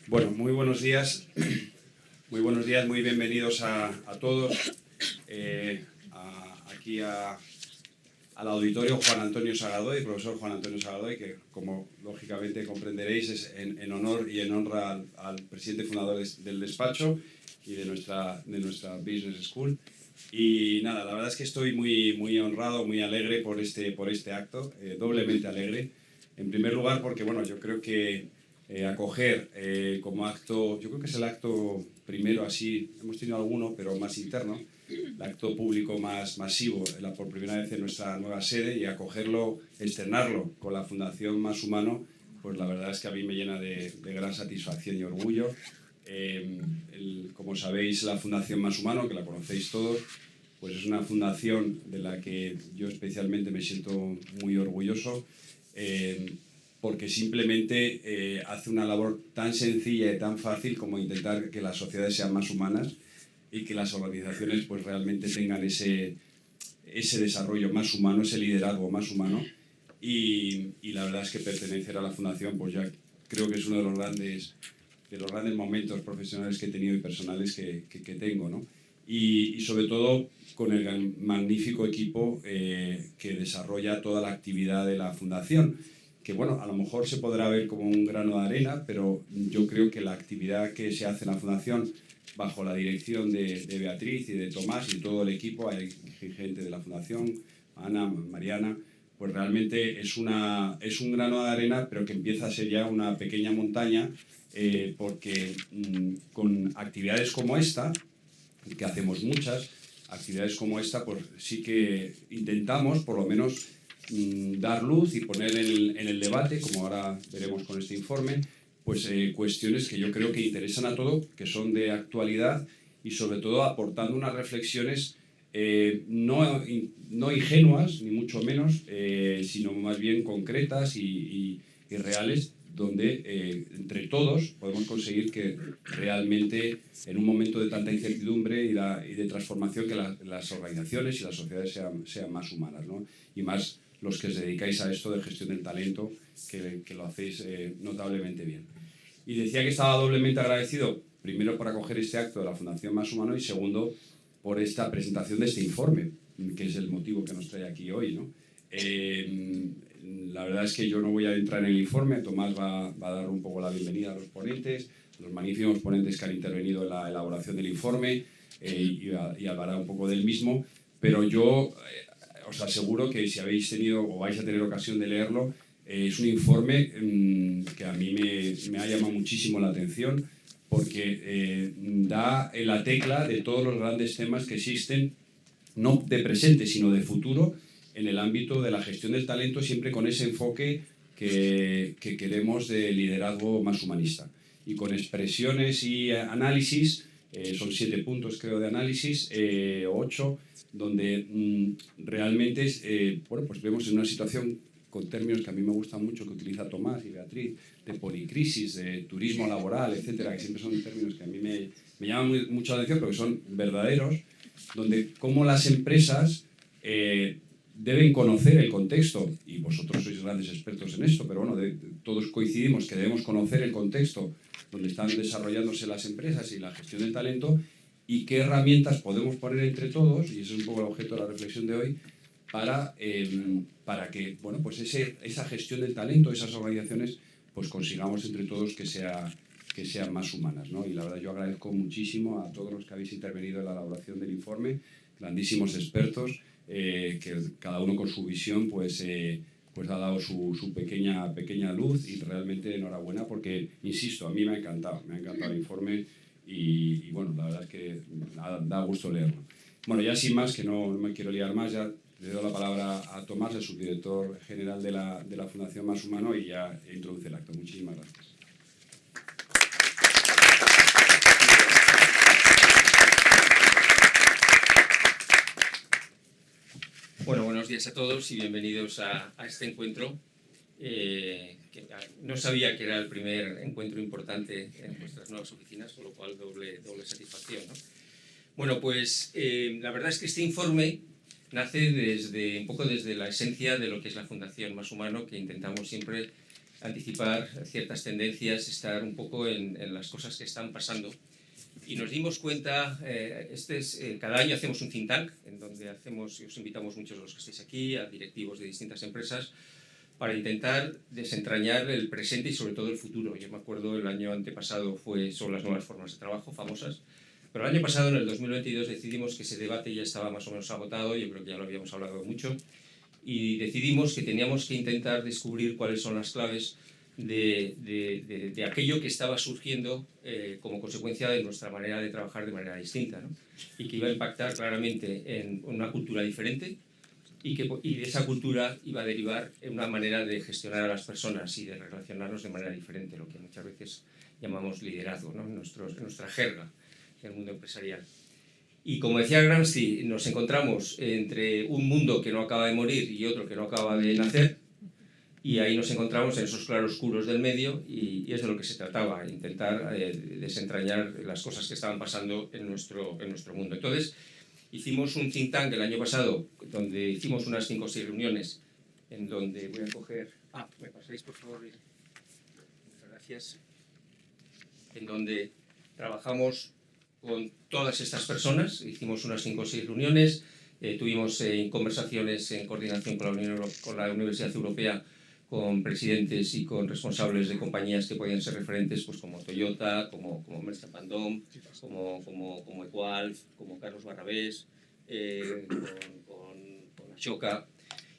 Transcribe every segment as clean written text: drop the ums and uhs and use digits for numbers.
Bueno, muy buenos días. Muy buenos días, muy bienvenidos a todos aquí al auditorio Juan Antonio Sagadoy, profesor Juan Antonio Sagadoy, que como lógicamente comprenderéis es en honor y en honra al presidente fundador del despacho y de nuestra Business School. Y nada, la verdad es que estoy muy honrado, muy alegre por este acto, doblemente alegre. En primer lugar porque, bueno, yo creo que acoger como acto, yo creo que es el acto primero así, hemos tenido alguno, pero más interno, el acto público más masivo, por primera vez en nuestra nueva sede, y acogerlo, externarlo con la Fundación Más Humano, pues la verdad es que a mí me llena de gran satisfacción y orgullo. Como sabéis, la Fundación Más Humano, que la conocéis todos, pues es una fundación de la que yo especialmente me siento muy orgulloso, porque simplemente hace una labor tan sencilla y tan fácil como intentar que las sociedades sean más humanas y que las organizaciones pues realmente tengan ese desarrollo más humano, ese liderazgo más humano. Y la verdad es que pertenecer a la fundación pues ya creo que es uno de los grandes momentos profesionales que he tenido y personales que tengo, ¿no? Y sobre todo con el magnífico equipo que desarrolla toda la actividad de la fundación, que bueno, a lo mejor se podrá ver como un grano de arena, pero yo creo que la actividad que se hace en la fundación bajo la dirección de Beatriz y de Tomás y todo el equipo, hay gente de la fundación, Ana, Mariana, pues realmente es un grano de arena, pero que empieza a ser ya una pequeña montaña, porque con actividades como esta, que hacemos muchas, actividades como esta, pues sí que intentamos, por lo menos, dar luz y poner en el debate, como ahora veremos con este informe, pues cuestiones que yo creo que interesan a todos, que son de actualidad y sobre todo aportando unas reflexiones no ingenuas, ni mucho menos, sino más bien concretas y reales, donde entre todos podemos conseguir que realmente en un momento de tanta incertidumbre y de transformación que las organizaciones y las sociedades sean más humanas, ¿no? Y más los que os dedicáis a esto de gestión del talento, que lo hacéis notablemente bien. Y decía que estaba doblemente agradecido, primero por acoger este acto de la Fundación Más Humano y segundo por esta presentación de este informe, que es el motivo que nos trae aquí hoy, ¿no? La verdad es que yo no voy a entrar en el informe, Tomás va a dar un poco la bienvenida a los ponentes, los magníficos ponentes que han intervenido en la elaboración del informe, y hablará un poco del mismo, pero yo os aseguro que si habéis tenido o vais a tener ocasión de leerlo, es un informe que a mí me ha llamado muchísimo la atención, porque da en la tecla de todos los grandes temas que existen, no de presente, sino de futuro, en el ámbito de la gestión del talento, siempre con ese enfoque que queremos de liderazgo más humanista. Y con expresiones y análisis, son 7 puntos creo de análisis, 8, donde realmente bueno, pues vemos en una situación con términos que a mí me gustan mucho, que utiliza Tomás y Beatriz, de policrisis, de turismo laboral, etcétera, que siempre son términos que a mí me llaman mucho la atención porque son verdaderos, donde cómo las empresas deben conocer el contexto, y vosotros sois grandes expertos en esto, pero bueno, todos coincidimos que debemos conocer el contexto donde están desarrollándose las empresas y la gestión del talento, y qué herramientas podemos poner entre todos, y ese es un poco el objeto de la reflexión de hoy, para que bueno, pues esa gestión del talento, esas organizaciones, pues consigamos entre todos que sean más humanas, ¿no? Y la verdad yo agradezco muchísimo a todos los que habéis intervenido en la elaboración del informe, grandísimos expertos, que cada uno con su visión pues ha dado su pequeña luz, y realmente enhorabuena porque, insisto, a mí me ha encantado el informe y bueno, la verdad es que da gusto leerlo. Bueno, ya sin más, que no me quiero liar más, ya le doy la palabra a Tomás, el subdirector general de la Fundación Más Humano, y ya introduce el acto. Muchísimas gracias. Bueno, buenos días a todos y bienvenidos a este encuentro. Que no sabía que era el primer encuentro importante en nuestras nuevas oficinas, con lo cual doble satisfacción, ¿no? Bueno, pues la verdad es que este informe nace un poco desde la esencia de lo que es la Fundación Más Humano, que intentamos siempre anticipar ciertas tendencias, estar un poco en las cosas que están pasando. Y nos dimos cuenta, cada año hacemos un think tank, en donde os invitamos muchos de los que estáis aquí, a directivos de distintas empresas, para intentar desentrañar el presente y sobre todo el futuro. Yo me acuerdo el año antepasado son las nuevas formas de trabajo famosas, pero el año pasado, en el 2022, decidimos que ese debate ya estaba más o menos agotado, yo creo que ya lo habíamos hablado mucho, y decidimos que teníamos que intentar descubrir cuáles son las claves de aquello que estaba surgiendo como consecuencia de nuestra manera de trabajar de manera distinta, ¿no? Y que iba a impactar claramente en una cultura diferente, y de esa cultura iba a derivar en una manera de gestionar a las personas y de relacionarnos de manera diferente, lo que muchas veces llamamos liderazgo, ¿no? en nuestra jerga del mundo empresarial. Y como decía Gramsci, nos encontramos entre un mundo que no acaba de morir y otro que no acaba de nacer, y ahí nos encontramos en esos claroscuros del medio, y es de lo que se trataba, intentar desentrañar las cosas que estaban pasando en nuestro mundo. Entonces, hicimos un think tank el año pasado, donde hicimos unas 5 o 6 reuniones, en donde voy a coger... ¿me pasáis, por favor? Muchas gracias. En donde trabajamos con todas estas personas, hicimos unas 5 o 6 reuniones, tuvimos conversaciones en coordinación con la Universidad Europea, con presidentes y con responsables de compañías que podían ser referentes, pues como Toyota, como Mercer Pandom, como Equalf, como Carlos Barrabés, con Ashoka,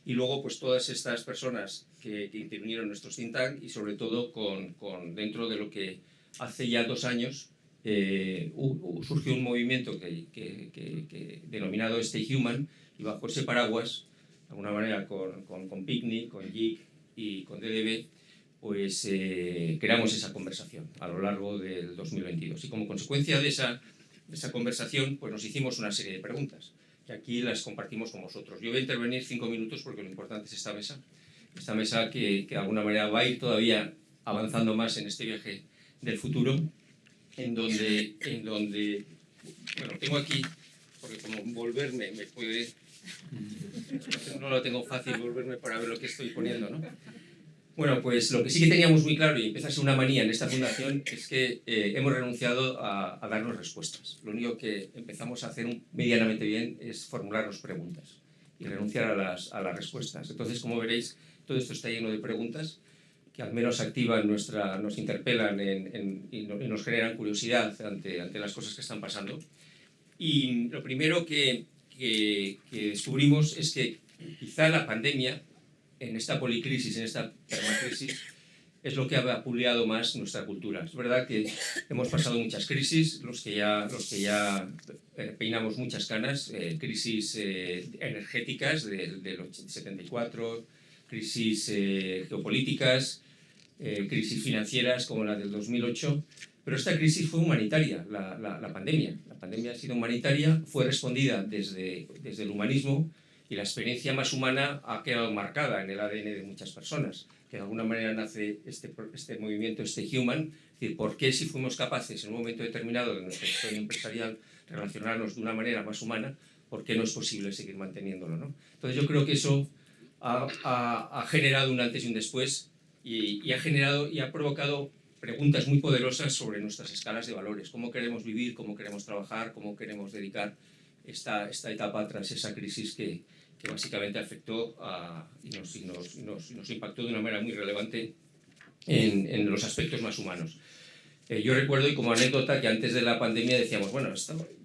y luego pues todas estas personas que intervinieron en nuestros think tank, y sobre todo dentro de lo que hace ya 2 años surgió un movimiento denominado Stay Human, y bajo ese paraguas, de alguna manera con Picnic, con JIC y con DDB, pues creamos esa conversación a lo largo del 2022. Y como consecuencia de esa conversación, pues nos hicimos una serie de preguntas, que aquí las compartimos con vosotros. Yo voy a intervenir 5 minutos porque lo importante es esta mesa que de alguna manera va a ir todavía avanzando más en este viaje del futuro, en donde bueno, tengo aquí, porque como volverme me puede... No lo tengo fácil volverme para ver lo que estoy poniendo, ¿no? Bueno, pues lo que sí que teníamos muy claro, y empieza a ser una manía en esta fundación, es que hemos renunciado a darnos respuestas. Lo único que empezamos a hacer medianamente bien es formularnos preguntas y renunciar a las respuestas. Entonces, como veréis, todo esto está lleno de preguntas que al menos activan nos interpelan y nos generan curiosidad ante las cosas que están pasando. Y lo primero que descubrimos es que quizá la pandemia, en esta policrisis, en esta permacrisis, es lo que ha vapuleado más nuestra cultura. Es verdad que hemos pasado muchas crisis, los que ya peinamos muchas canas, crisis energéticas del 74, crisis geopolíticas, crisis financieras como la del 2008, pero esta crisis fue humanitaria, la pandemia. La pandemia ha sido humanitaria, fue respondida desde el humanismo, y la experiencia más humana ha quedado marcada en el ADN de muchas personas, que de alguna manera nace este movimiento, este Human, es decir, ¿por qué si fuimos capaces en un momento determinado de nuestra historia empresarial relacionarnos de una manera más humana, por qué no es posible seguir manteniéndolo, ¿no? Entonces yo creo que eso ha generado un antes y un después, y ha provocado preguntas muy poderosas sobre nuestras escalas de valores, cómo queremos vivir, cómo queremos trabajar, cómo queremos dedicar esta etapa tras esa crisis que básicamente afectó y nos impactó de una manera muy relevante en los aspectos más humanos. Yo recuerdo, y como anécdota, que antes de la pandemia decíamos, bueno,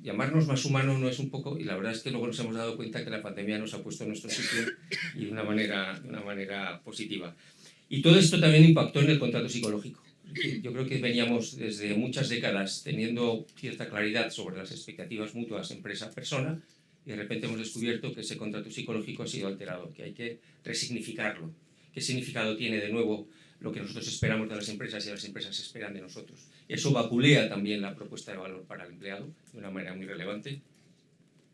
llamarnos más humanos no es un poco, y la verdad es que luego nos hemos dado cuenta que la pandemia nos ha puesto en nuestro sitio, y de una manera positiva. Y todo esto también impactó en el contrato psicológico. Yo creo que veníamos desde muchas décadas teniendo cierta claridad sobre las expectativas mutuas empresa-persona, y de repente hemos descubierto que ese contrato psicológico ha sido alterado, que hay que resignificarlo. ¿Qué significado tiene de nuevo lo que nosotros esperamos de las empresas y las empresas esperan de nosotros? Eso vapulea también la propuesta de valor para el empleado de una manera muy relevante.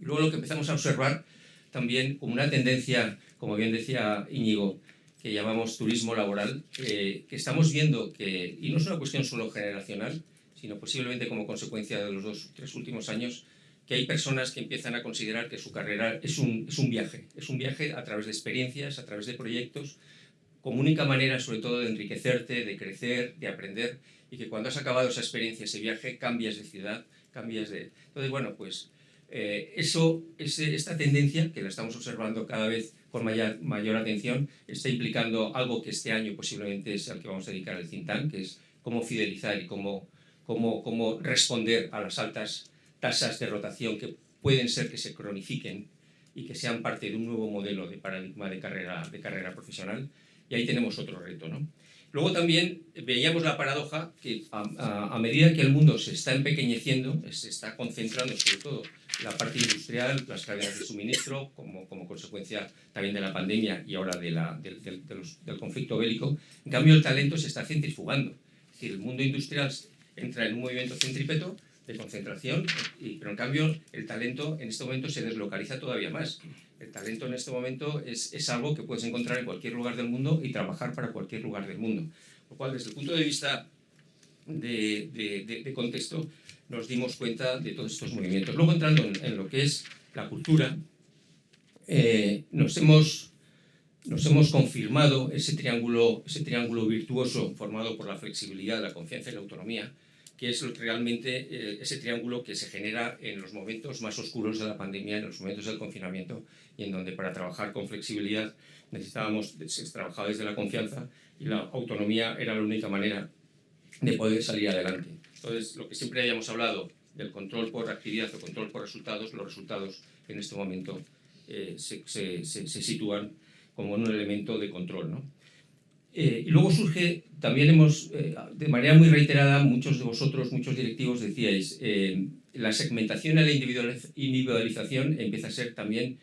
Y luego lo que empezamos a observar también como una tendencia, como bien decía Íñigo, que llamamos turismo laboral, que estamos viendo que, y no es una cuestión solo generacional, sino posiblemente como consecuencia de los 2 o 3 últimos años, que hay personas que empiezan a considerar que su carrera es un viaje a través de experiencias, a través de proyectos, como única manera, sobre todo, de enriquecerte, de crecer, de aprender, y que cuando has acabado esa experiencia, ese viaje, cambias de ciudad, cambias de... Entonces, bueno, pues esta tendencia, que la estamos observando cada vez con mayor atención, está implicando algo que este año posiblemente es al que vamos a dedicar el think tank, que es cómo fidelizar y cómo responder a las altas tasas de rotación que pueden ser que se cronifiquen y que sean parte de un nuevo modelo de paradigma de carrera profesional. Y ahí tenemos otro reto, ¿no? Luego también veíamos la paradoja que a medida que el mundo se está empequeñeciendo, se está concentrando sobre todo la parte industrial, las cadenas de suministro, como consecuencia también de la pandemia y ahora del conflicto bélico. En cambio, el talento se está centrifugando. Es decir, el mundo industrial entra en un movimiento centrípeto de concentración, pero en cambio el talento en este momento se deslocaliza todavía más. El talento en este momento es algo que puedes encontrar en cualquier lugar del mundo y trabajar para cualquier lugar del mundo. Lo cual, desde el punto de vista de contexto, nos dimos cuenta de todos estos movimientos. Luego, entrando en lo que es la cultura, nos hemos confirmado ese triángulo virtuoso formado por la flexibilidad, la confianza y la autonomía, que es realmente ese triángulo que se genera en los momentos más oscuros de la pandemia, en los momentos del confinamiento, y en donde para trabajar con flexibilidad se trabajaba desde la confianza, y la autonomía era la única manera de poder salir adelante. Entonces, lo que siempre hayamos hablado del control por actividad o control por resultados, los resultados en este momento se sitúan como un elemento de control, ¿no? Y luego surge, también de manera muy reiterada, muchos de vosotros, muchos directivos decíais, la segmentación y la individualización empieza a ser también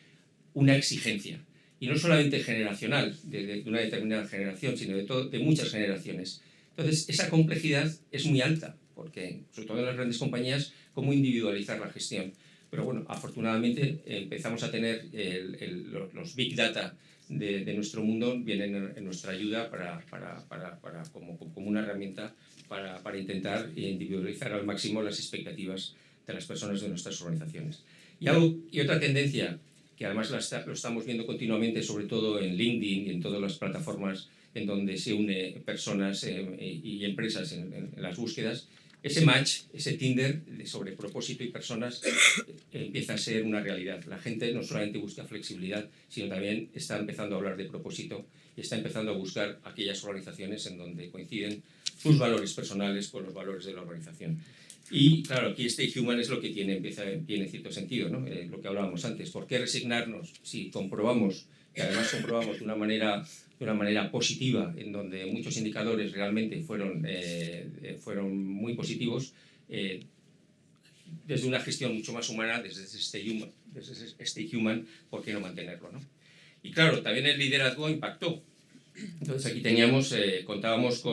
una exigencia. Y no solamente generacional, de una determinada generación, sino de muchas generaciones. Entonces, esa complejidad es muy alta, porque, sobre todo en las grandes compañías, cómo individualizar la gestión. Pero bueno, afortunadamente empezamos a tener los big data de nuestro mundo, vienen en nuestra ayuda como una herramienta para intentar individualizar al máximo las expectativas de las personas de nuestras organizaciones. Y otra tendencia, que además lo estamos viendo continuamente, sobre todo en LinkedIn y en todas las plataformas en donde se une personas y empresas en las búsquedas, ese match, ese Tinder sobre propósito y personas empieza a ser una realidad. La gente no solamente busca flexibilidad, sino también está empezando a hablar de propósito y está empezando a buscar aquellas organizaciones en donde coinciden sus valores personales con los valores de la organización. Y claro, aquí Stay Human es lo que tiene cierto sentido, ¿no? Lo que hablábamos antes. ¿Por qué resignarnos si comprobamos, y además comprobamos de una manera positiva, en donde muchos indicadores realmente fueron muy positivos, desde una gestión mucho más humana, desde Stay Human, ¿por qué no mantenerlo, ¿no? Y claro, también el liderazgo impactó. Entonces aquí contábamos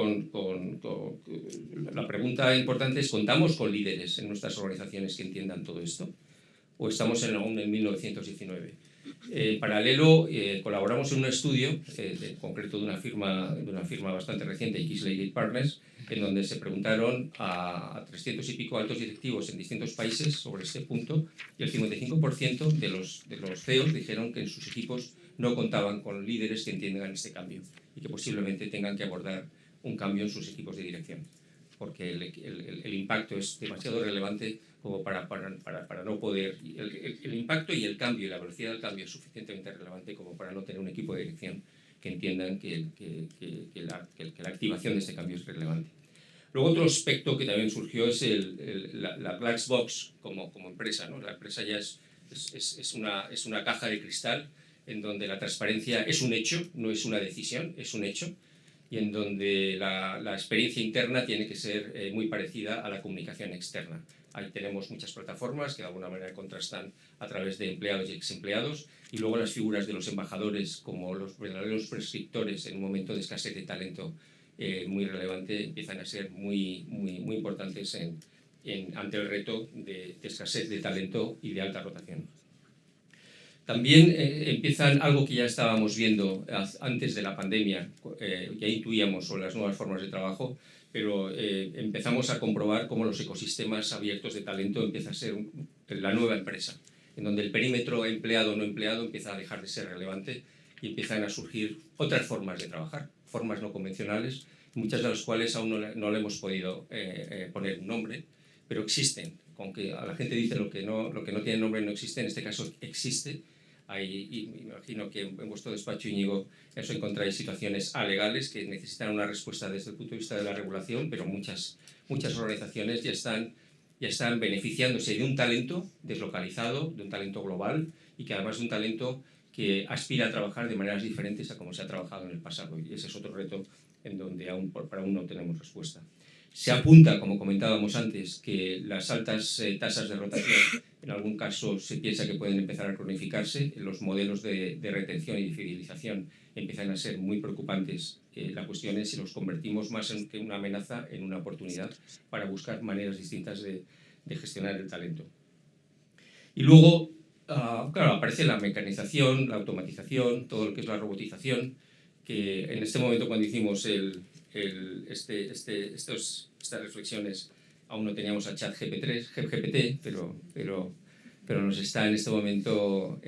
la pregunta importante es, ¿contamos con líderes en nuestras organizaciones que entiendan todo esto? ¿O estamos aún en 1919? En paralelo, colaboramos en un estudio, en concreto de una firma bastante reciente, X-Lady Partners, en donde se preguntaron a 300 y pico altos directivos en distintos países sobre este punto, y el 55% de los CEOs dijeron que en sus equipos no contaban con líderes que entiendan este cambio y que posiblemente tengan que abordar un cambio en sus equipos de dirección, porque el impacto es demasiado relevante como para no poder... El impacto y el cambio y la velocidad del cambio es suficientemente relevante como para no tener un equipo de dirección que entiendan que la activación de este cambio es relevante. Luego, otro aspecto que también surgió es la Black Box como empresa, ¿no? La empresa ya es una caja de cristal en donde la transparencia es un hecho, no es una decisión, es un hecho, y en donde la experiencia interna tiene que ser muy parecida a la comunicación externa. Ahí tenemos muchas plataformas que de alguna manera contrastan a través de empleados y exempleados, y luego las figuras de los embajadores como los verdaderos prescriptores en un momento de escasez de talento muy relevante empiezan a ser muy importantes ante el reto de escasez de talento y de alta rotación. También empiezan algo que ya estábamos viendo antes de la pandemia, ya intuíamos sobre las nuevas formas de trabajo, pero empezamos a comprobar cómo los ecosistemas abiertos de talento empiezan a ser la nueva empresa, en donde el perímetro empleado o no empleado empieza a dejar de ser relevante y empiezan a surgir otras formas de trabajar, formas no convencionales, muchas de las cuales aún no le hemos podido poner un nombre, pero existen. Aunque a la gente dice lo que no tiene nombre no existe, en este caso existe. Y me imagino que en vuestro despacho, Íñigo, os encontráis situaciones alegales que necesitan una respuesta desde el punto de vista de la regulación, pero muchas organizaciones ya están beneficiándose de un talento deslocalizado, de un talento global y que además de un talento que aspira a trabajar de maneras diferentes a como se ha trabajado en el pasado. Y ese es otro reto en donde para aún no tenemos respuesta. Se apunta, como comentábamos antes, que las altas tasas de rotación en algún caso se piensa que pueden empezar a cronificarse. Los modelos de retención y de fidelización empiezan a ser muy preocupantes. La cuestión es si los convertimos más en una amenaza en una oportunidad para buscar maneras distintas de gestionar el talento. Y luego, claro, aparece la mecanización, la automatización, todo lo que es la robotización, que en este momento cuando hicimos estas reflexiones aún no teníamos a ChatGPT, pero nos está en este momento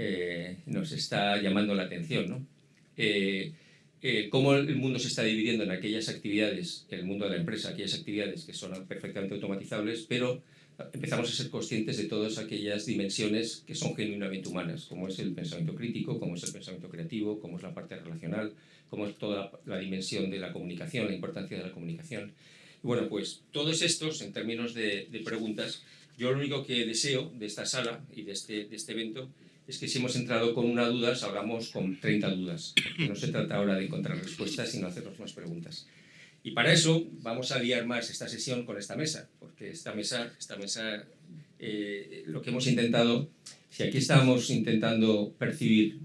nos está llamando la atención, ¿no? Cómo el mundo se está dividiendo en aquellas actividades, en el mundo de la empresa, aquellas actividades que son perfectamente automatizables, pero empezamos a ser conscientes de todas aquellas dimensiones que son genuinamente humanas, como es el pensamiento crítico, como es el pensamiento creativo, como es la parte relacional, como es toda la dimensión de la comunicación, la importancia de la comunicación. Y bueno, pues todos estos, en términos de preguntas, yo lo único que deseo de esta sala y de este evento es que si hemos entrado con una duda, salgamos con 30 dudas, porque no se trata ahora de encontrar respuestas, sino hacernos más preguntas. Y para eso vamos a liar más esta sesión con esta mesa, porque esta mesa lo que hemos intentado, si aquí estábamos intentando percibir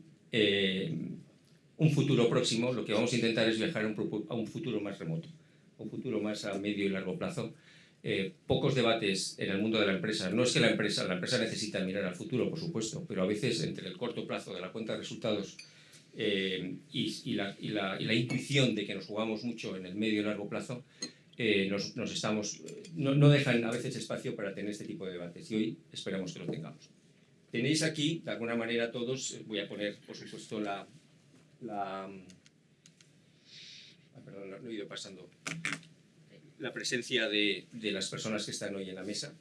un futuro próximo, lo que vamos a intentar es viajar a un futuro más remoto, un futuro más a medio y largo plazo. Pocos debates en el mundo de la empresa. No es que la empresa necesita mirar al futuro, por supuesto, pero a veces entre el corto plazo de la cuenta de resultados y la intuición de que nos jugamos mucho en el medio y largo plazo, no dejan a veces espacio para tener este tipo de debates y hoy esperamos que lo tengamos. Tenéis aquí, de alguna manera todos, voy a poner por supuesto perdón, no he ido pasando la presencia de las personas que están hoy en la mesa.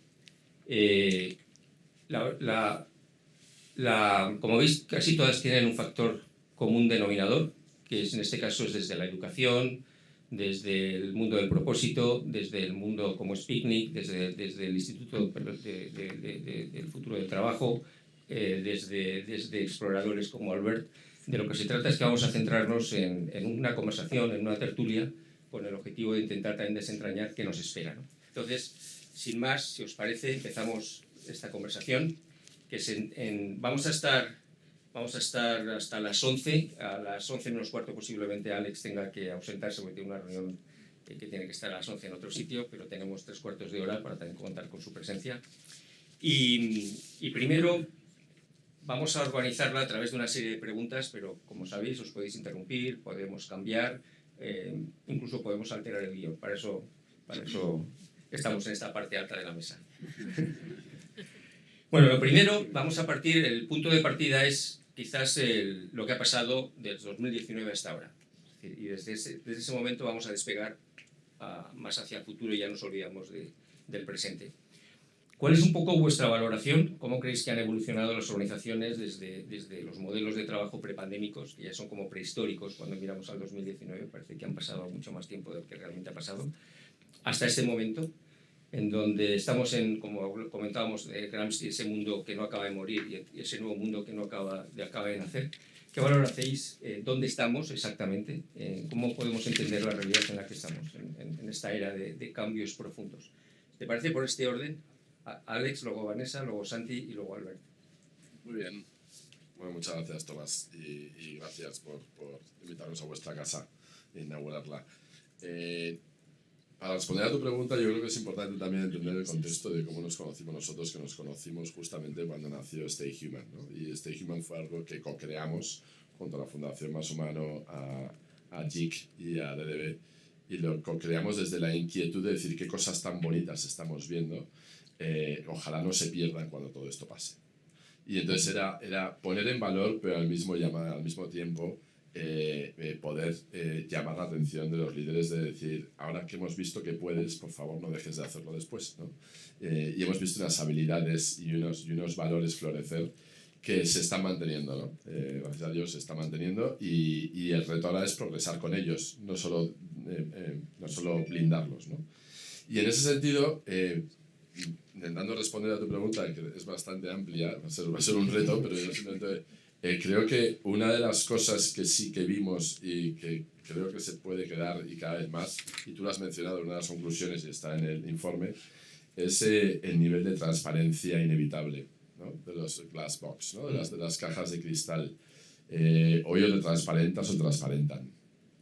Como veis, casi todas tienen un factor común denominador, que en este caso es desde la educación, desde el mundo del propósito, desde el mundo como es Picnic, desde el Instituto del Futuro del Trabajo, desde exploradores como Albert. De lo que se trata es que vamos a centrarnos en una conversación, en una tertulia, con el objetivo de intentar también desentrañar qué nos espera, ¿no? Entonces, sin más, si os parece, empezamos esta conversación, que vamos a estar hasta las 11, a las 11 menos cuarto posiblemente Alex tenga que ausentarse porque tiene una reunión que tiene que estar a las 11 en otro sitio, pero tenemos 3/4 de hora para también contar con su presencia. Y primero vamos a organizarla a través de una serie de preguntas, pero como sabéis os podéis interrumpir, podemos cambiar, incluso podemos alterar el guión. Para eso estamos en esta parte alta de la mesa. Bueno, lo primero, el punto de partida es quizás lo que ha pasado desde 2019 hasta ahora. Y desde ese momento vamos a despegar más hacia el futuro y ya nos olvidamos del presente. ¿Cuál es un poco vuestra valoración? ¿Cómo creéis que han evolucionado las organizaciones desde los modelos de trabajo prepandémicos, que ya son como prehistóricos cuando miramos al 2019? Parece que han pasado mucho más tiempo de lo que realmente ha pasado, hasta este momento, en donde estamos como comentábamos de Gramsci, ese mundo que no acaba de morir y ese nuevo mundo que no acaba de nacer. ¿Qué valor hacéis? ¿Dónde estamos exactamente? ¿Cómo podemos entender la realidad en la que estamos, en esta era de cambios profundos? ¿Te parece por este orden? Alex, luego Vanessa, luego Santi y luego Albert. Muy bien. Bueno, muchas gracias, Tomás, y gracias por invitarnos a vuestra casa e inaugurarla. Para responder a tu pregunta, yo creo que es importante también entender el contexto de cómo nos conocimos nosotros, que nos conocimos justamente cuando nació Stay Human, ¿no? Y Stay Human fue algo que co-creamos junto a la Fundación Más Humano, a JIC y a DDB, y lo co-creamos desde la inquietud de decir qué cosas tan bonitas estamos viendo, ojalá no se pierdan cuando todo esto pase. Y entonces era poner en valor, pero al mismo tiempo poder llamar la atención de los líderes de decir, ahora que hemos visto que puedes, por favor no dejes de hacerlo después, ¿no? Y hemos visto unas habilidades y unos valores florecer que se están manteniendo, ¿no? Gracias a Dios se están manteniendo y el reto ahora es progresar con ellos, no solo blindarlos, ¿no? Y en ese sentido, intentando responder a tu pregunta, que es bastante amplia, va a ser un reto, pero yo simplemente creo que una de las cosas que sí que vimos y que creo que se puede quedar y cada vez más, y tú lo has mencionado en una de las conclusiones y está en el informe, es el nivel de transparencia inevitable, ¿no? De los glass box, ¿no? de las cajas de cristal. Hoy o te transparentas o transparentan.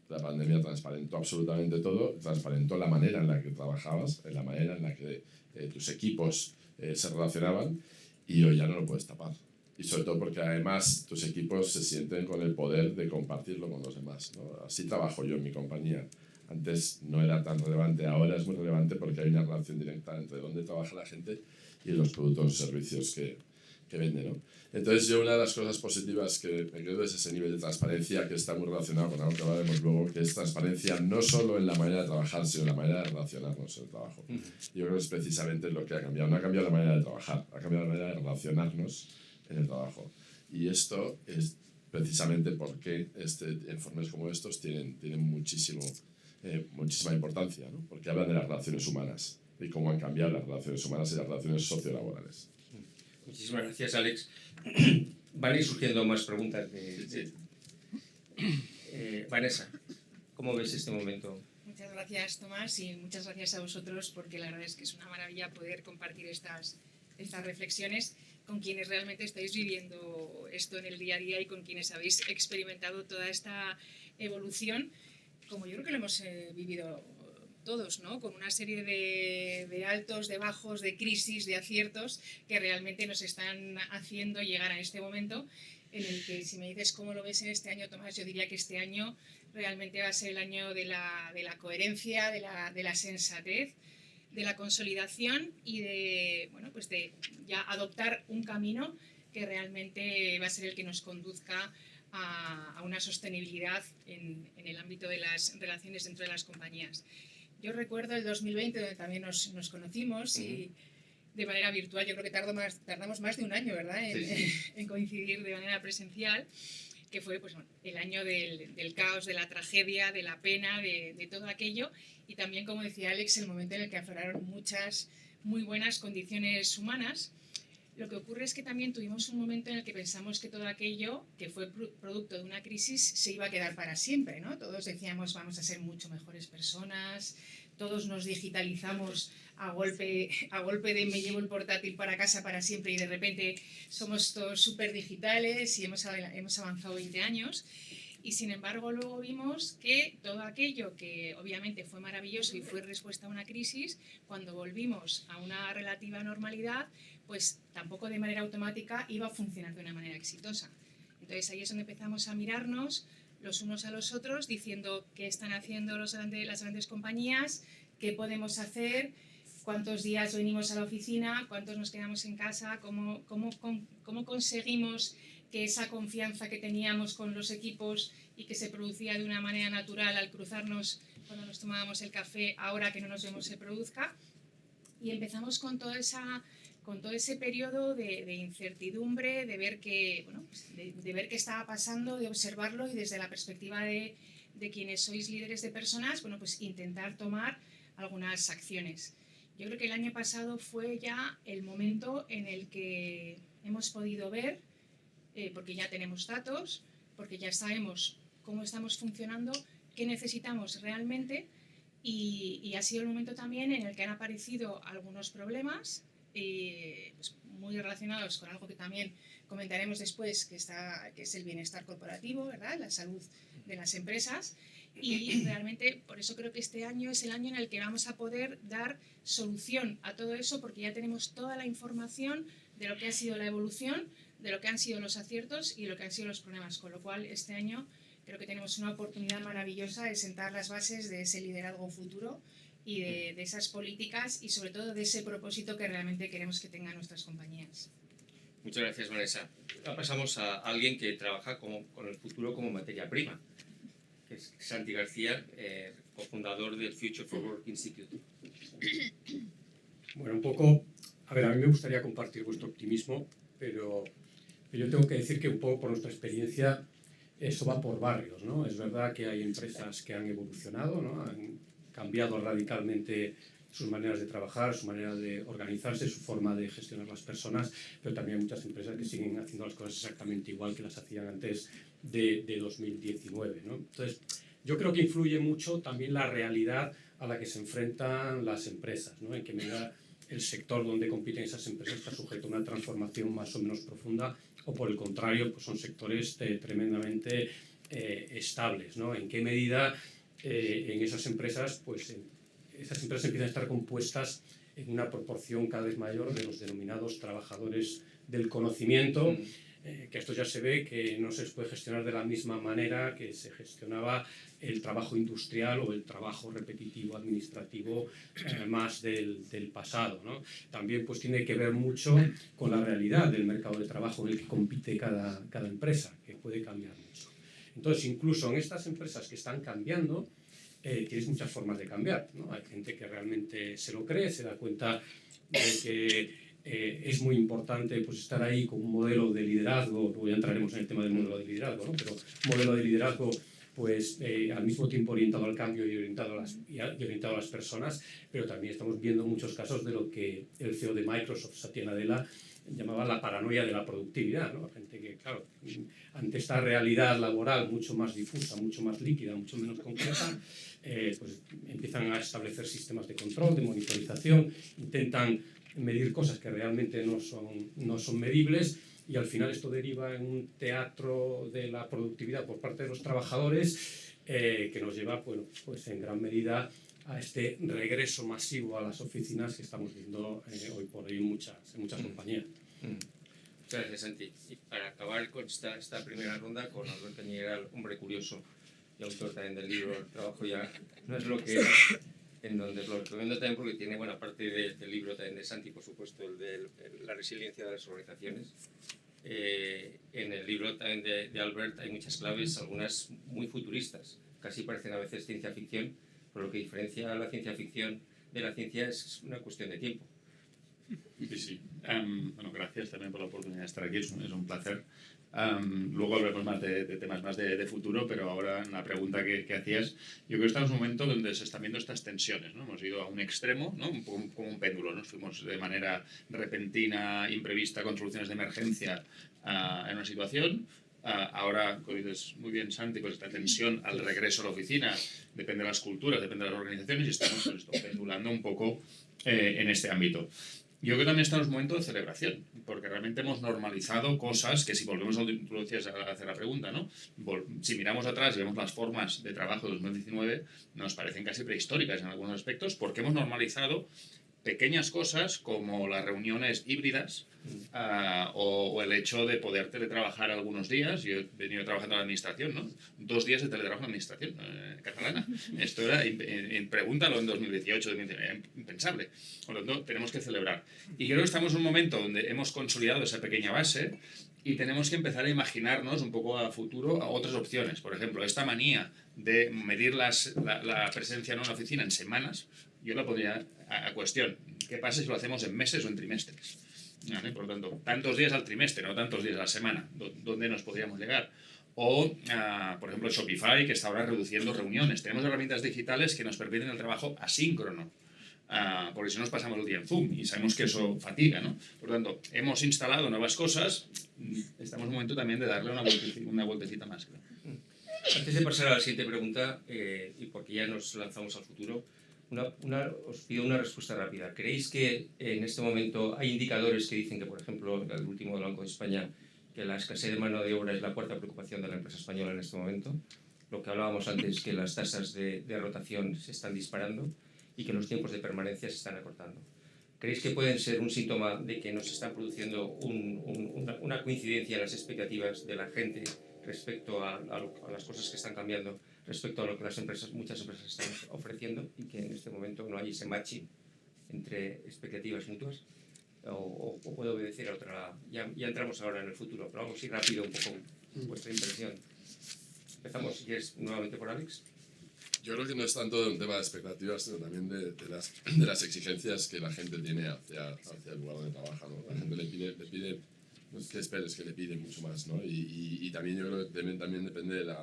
La pandemia transparentó absolutamente todo, transparentó la manera en la que trabajabas, en la manera en la que tus equipos se relacionaban, y hoy ya no lo puedes tapar. Y sobre todo porque además tus equipos se sienten con el poder de compartirlo con los demás, ¿no? Así trabajo yo en mi compañía. Antes no era tan relevante, ahora es muy relevante porque hay una relación directa entre dónde trabaja la gente y los productos o servicios que vende, ¿no? Entonces yo una de las cosas positivas que me quedo es ese nivel de transparencia que está muy relacionado con algo que hablaremos luego, que es transparencia no solo en la manera de trabajar, sino en la manera de relacionarnos en el trabajo. Yo creo que es precisamente lo que ha cambiado. No ha cambiado la manera de trabajar, ha cambiado la manera de relacionarnos en el trabajo. Y esto es precisamente porque informes como estos tienen muchísima importancia, ¿no? Porque hablan de las relaciones humanas y cómo han cambiado las relaciones humanas y las relaciones sociolaborales. Muchísimas gracias, Alex. Van a ir surgiendo más preguntas. Vanessa, ¿cómo ves este momento? Muchas gracias, Tomás, y muchas gracias a vosotros, porque la verdad es que es una maravilla poder compartir estas reflexiones con quienes realmente estáis viviendo esto en el día a día y con quienes habéis experimentado toda esta evolución, como yo creo que lo hemos vivido todos, ¿no? Con una serie de altos, de bajos, de crisis, de aciertos que realmente nos están haciendo llegar a este momento en el que, si me dices cómo lo ves en este año, Tomás, yo diría que este año realmente va a ser el año de la coherencia, de la sensatez, de la consolidación y de ya adoptar un camino que realmente va a ser el que nos conduzca a una sostenibilidad en el ámbito de las relaciones dentro de las compañías. Yo recuerdo el 2020, donde también nos conocimos y de manera virtual. Yo creo que tardamos más de un año, ¿verdad?, en coincidir de manera presencial, que fue el año del caos, de la tragedia, de la pena, de todo aquello. Y también, como decía Alex, el momento en el que afloraron muchas muy buenas condiciones humanas. Lo que ocurre es que también tuvimos un momento en el que pensamos que todo aquello, que fue producto de una crisis, se iba a quedar para siempre, ¿no? Todos decíamos, vamos a ser mucho mejores personas, todos nos digitalizamos a golpe de me llevo el portátil para casa para siempre, y de repente somos todos súper digitales y hemos avanzado 20 años. Y sin embargo luego vimos que todo aquello que obviamente fue maravilloso y fue respuesta a una crisis, cuando volvimos a una relativa normalidad, pues tampoco de manera automática iba a funcionar de una manera exitosa. Entonces ahí es donde empezamos a mirarnos los unos a los otros, diciendo qué están haciendo las grandes compañías, qué podemos hacer, cuántos días venimos a la oficina, cuántos nos quedamos en casa, cómo conseguimos que esa confianza que teníamos con los equipos y que se producía de una manera natural al cruzarnos cuando nos tomábamos el café, ahora que no nos vemos, se produzca. Y empezamos con todo ese periodo de incertidumbre, de ver qué estaba pasando, de observarlo, y desde la perspectiva de quienes sois líderes de personas, pues intentar tomar algunas acciones. Yo creo que el año pasado fue ya el momento en el que hemos podido ver, porque ya tenemos datos, porque ya sabemos cómo estamos funcionando, qué necesitamos realmente, y ha sido el momento también en el que han aparecido algunos problemas muy relacionados con algo que también comentaremos después, que es el bienestar corporativo, ¿verdad?, la salud de las empresas. Y realmente por eso creo que este año es el año en el que vamos a poder dar solución a todo eso, porque ya tenemos toda la información de lo que ha sido la evolución, de lo que han sido los aciertos y lo que han sido los problemas, con lo cual este año creo que tenemos una oportunidad maravillosa de sentar las bases de ese liderazgo futuro y de esas políticas, y sobre todo de ese propósito que realmente queremos que tengan nuestras compañías. Muchas gracias, Vanessa. Ahora pasamos a alguien que trabaja con el futuro como materia prima, que es Santi García, cofundador del Future for Work Institute. Bueno, un poco, a ver, a mí me gustaría compartir vuestro optimismo, pero yo tengo que decir que un poco por nuestra experiencia eso va por barrios, ¿no? Es verdad que hay empresas que han evolucionado, ¿no? Han cambiado radicalmente sus maneras de trabajar, su manera de organizarse, su forma de gestionar las personas, pero también hay muchas empresas que siguen haciendo las cosas exactamente igual que las hacían antes de 2019, ¿no? Entonces, yo creo que influye mucho también la realidad a la que se enfrentan las empresas, ¿no? En qué medida el sector donde compiten esas empresas está sujeto a una transformación más o menos profunda, o por el contrario, pues son sectores tremendamente estables, ¿no? En qué medida en esas empresas, pues esas empresas empiezan a estar compuestas en una proporción cada vez mayor de los denominados trabajadores del conocimiento, que esto ya se ve que no se puede gestionar de la misma manera que se gestionaba el trabajo industrial o el trabajo repetitivo administrativo más del pasado, ¿no? También pues tiene que ver mucho con la realidad del mercado de trabajo en el que compite cada empresa, que puede cambiar mucho. Entonces, incluso en estas empresas que están cambiando, tienes muchas formas de cambiar, ¿no? Hay gente que realmente se lo cree, se da cuenta de que es muy importante pues, estar ahí con un modelo de liderazgo, luego ya entraremos en el tema del modelo de liderazgo, ¿no? Pero un modelo de liderazgo pues, al mismo tiempo orientado al cambio y orientado a las personas, pero también estamos viendo muchos casos de lo que el CEO de Microsoft, Satya Nadella, llamaba la paranoia de la productividad, ¿no? Gente que, claro, ante esta realidad laboral mucho más difusa, mucho más líquida, mucho menos concreta, pues empiezan a establecer sistemas de control, de monitorización, intentan medir cosas que realmente no son medibles, y al final esto deriva en un teatro de la productividad por parte de los trabajadores que nos lleva, bueno, pues en gran medida a este regreso masivo a las oficinas que estamos viendo hoy por hoy en muchas compañías. Muchas gracias, Santi. Y para acabar con esta primera ronda, con Alberto Ñiguera, hombre curioso y autor también del libro El trabajo ya no es lo que era, en donde lo recomiendo también porque tiene buena parte del libro también de Santi, por supuesto, el de la resiliencia de las organizaciones. En el libro también de Albert hay muchas claves, algunas muy futuristas, casi parecen a veces ciencia ficción, pero lo que diferencia a la ciencia ficción de la ciencia es una cuestión de tiempo. Sí. Bueno, gracias también por la oportunidad de estar aquí, es un placer. Luego hablaremos más de temas más de futuro, pero ahora en la pregunta que hacías, yo creo que estamos en un momento donde se están viendo estas tensiones, ¿no? Hemos ido a un extremo, ¿no? Un poco como un péndulo, ¿no? Fuimos de manera repentina, imprevista, con soluciones de emergencia en una situación. Ahora, como dices muy bien, Santi, pues esta tensión al regreso a la oficina depende de las culturas, depende de las organizaciones, y estamos pues, pendulando un poco en este ámbito. Yo creo que también estamos en un momento de celebración, porque realmente hemos normalizado cosas que, si volvemos a hacer la pregunta, ¿no? Si miramos atrás y vemos las formas de trabajo de 2019, nos parecen casi prehistóricas en algunos aspectos, porque hemos normalizado pequeñas cosas como las reuniones híbridas o el hecho de poder teletrabajar algunos días. Yo he venido trabajando en la administración, ¿no? 2 días de teletrabajo en la administración catalana. Esto era, pregúntalo en 2018, 2019, era impensable. Por lo tanto, tenemos que celebrar. Y creo que estamos en un momento donde hemos consolidado esa pequeña base y tenemos que empezar a imaginarnos un poco a futuro a otras opciones. Por ejemplo, esta manía de medir la presencia en una oficina en semanas, yo la pondría a cuestión. ¿Qué pasa si lo hacemos en meses o en trimestres? ¿Vale? Por lo tanto, tantos días al trimestre, no tantos días a la semana. ¿Dónde nos podríamos llegar? O, por ejemplo, Shopify, que está ahora reduciendo reuniones. Tenemos herramientas digitales que nos permiten el trabajo asíncrono. Porque si no nos pasamos el día en Zoom y sabemos que eso fatiga, ¿no? Por lo tanto, hemos instalado nuevas cosas, estamos en un momento también de darle una vueltecita más. Creo. Antes de pasar a la siguiente pregunta, y porque ya nos lanzamos al futuro, os pido una respuesta rápida. ¿Creéis que en este momento hay indicadores que dicen que, por ejemplo, el último del Banco de España, que la escasez de mano de obra es la cuarta preocupación de la empresa española en este momento? Lo que hablábamos antes, que las tasas de rotación se están disparando y que los tiempos de permanencia se están acortando. ¿Creéis que pueden ser un síntoma de que nos está produciendo una coincidencia en las expectativas de la gente respecto a las cosas que están cambiando, respecto a lo que muchas empresas están ofreciendo, y que en este momento no hay ese matching entre expectativas mutuas? o puede obedecer a otra. Ya entramos ahora en el futuro, pero vamos a ir rápido un poco vuestra impresión. Empezamos, si quieres, nuevamente por Alex. Yo creo que no es tanto un tema de expectativas, sino también de las exigencias que la gente tiene hacia el lugar donde trabaja, ¿no? La gente le pide no es que esperes, que le pide mucho más, ¿no? Y también yo creo que también depende de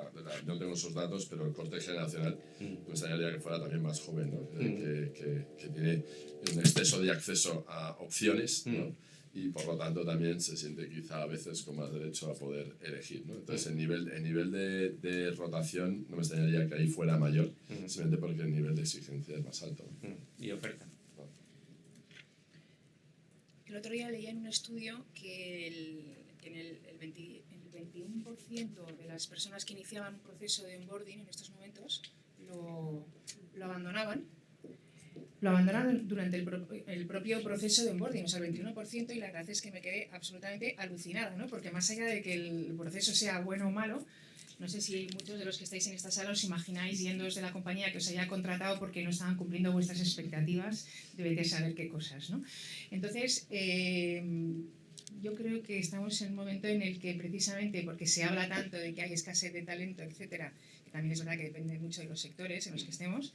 no tengo esos datos, pero el corte generacional me gustaría que fuera también más joven, ¿no? Que tiene un exceso de acceso a opciones, ¿no? Y por lo tanto también se siente quizá a veces con más derecho a poder elegir, ¿no? Entonces el nivel de rotación no me extrañaría que ahí fuera mayor, simplemente porque el nivel de exigencia es más alto, ¿no? Y oferta. El otro día leía en un estudio que el 21% de las personas que iniciaban un proceso de onboarding en estos momentos lo abandonaban. Lo abandonaron durante el propio proceso de onboarding, o sea, el 21%, y la verdad es que me quedé absolutamente alucinada, ¿no? Porque más allá de que el proceso sea bueno o malo, no sé si muchos de los que estáis en esta sala os imagináis yéndoos de la compañía que os haya contratado porque no estaban cumpliendo vuestras expectativas, debéis de saber qué cosas, ¿no? Entonces, yo creo que estamos en un momento en el que precisamente porque se habla tanto de que hay escasez de talento, etcétera, que también es verdad que depende mucho de los sectores en los que estemos,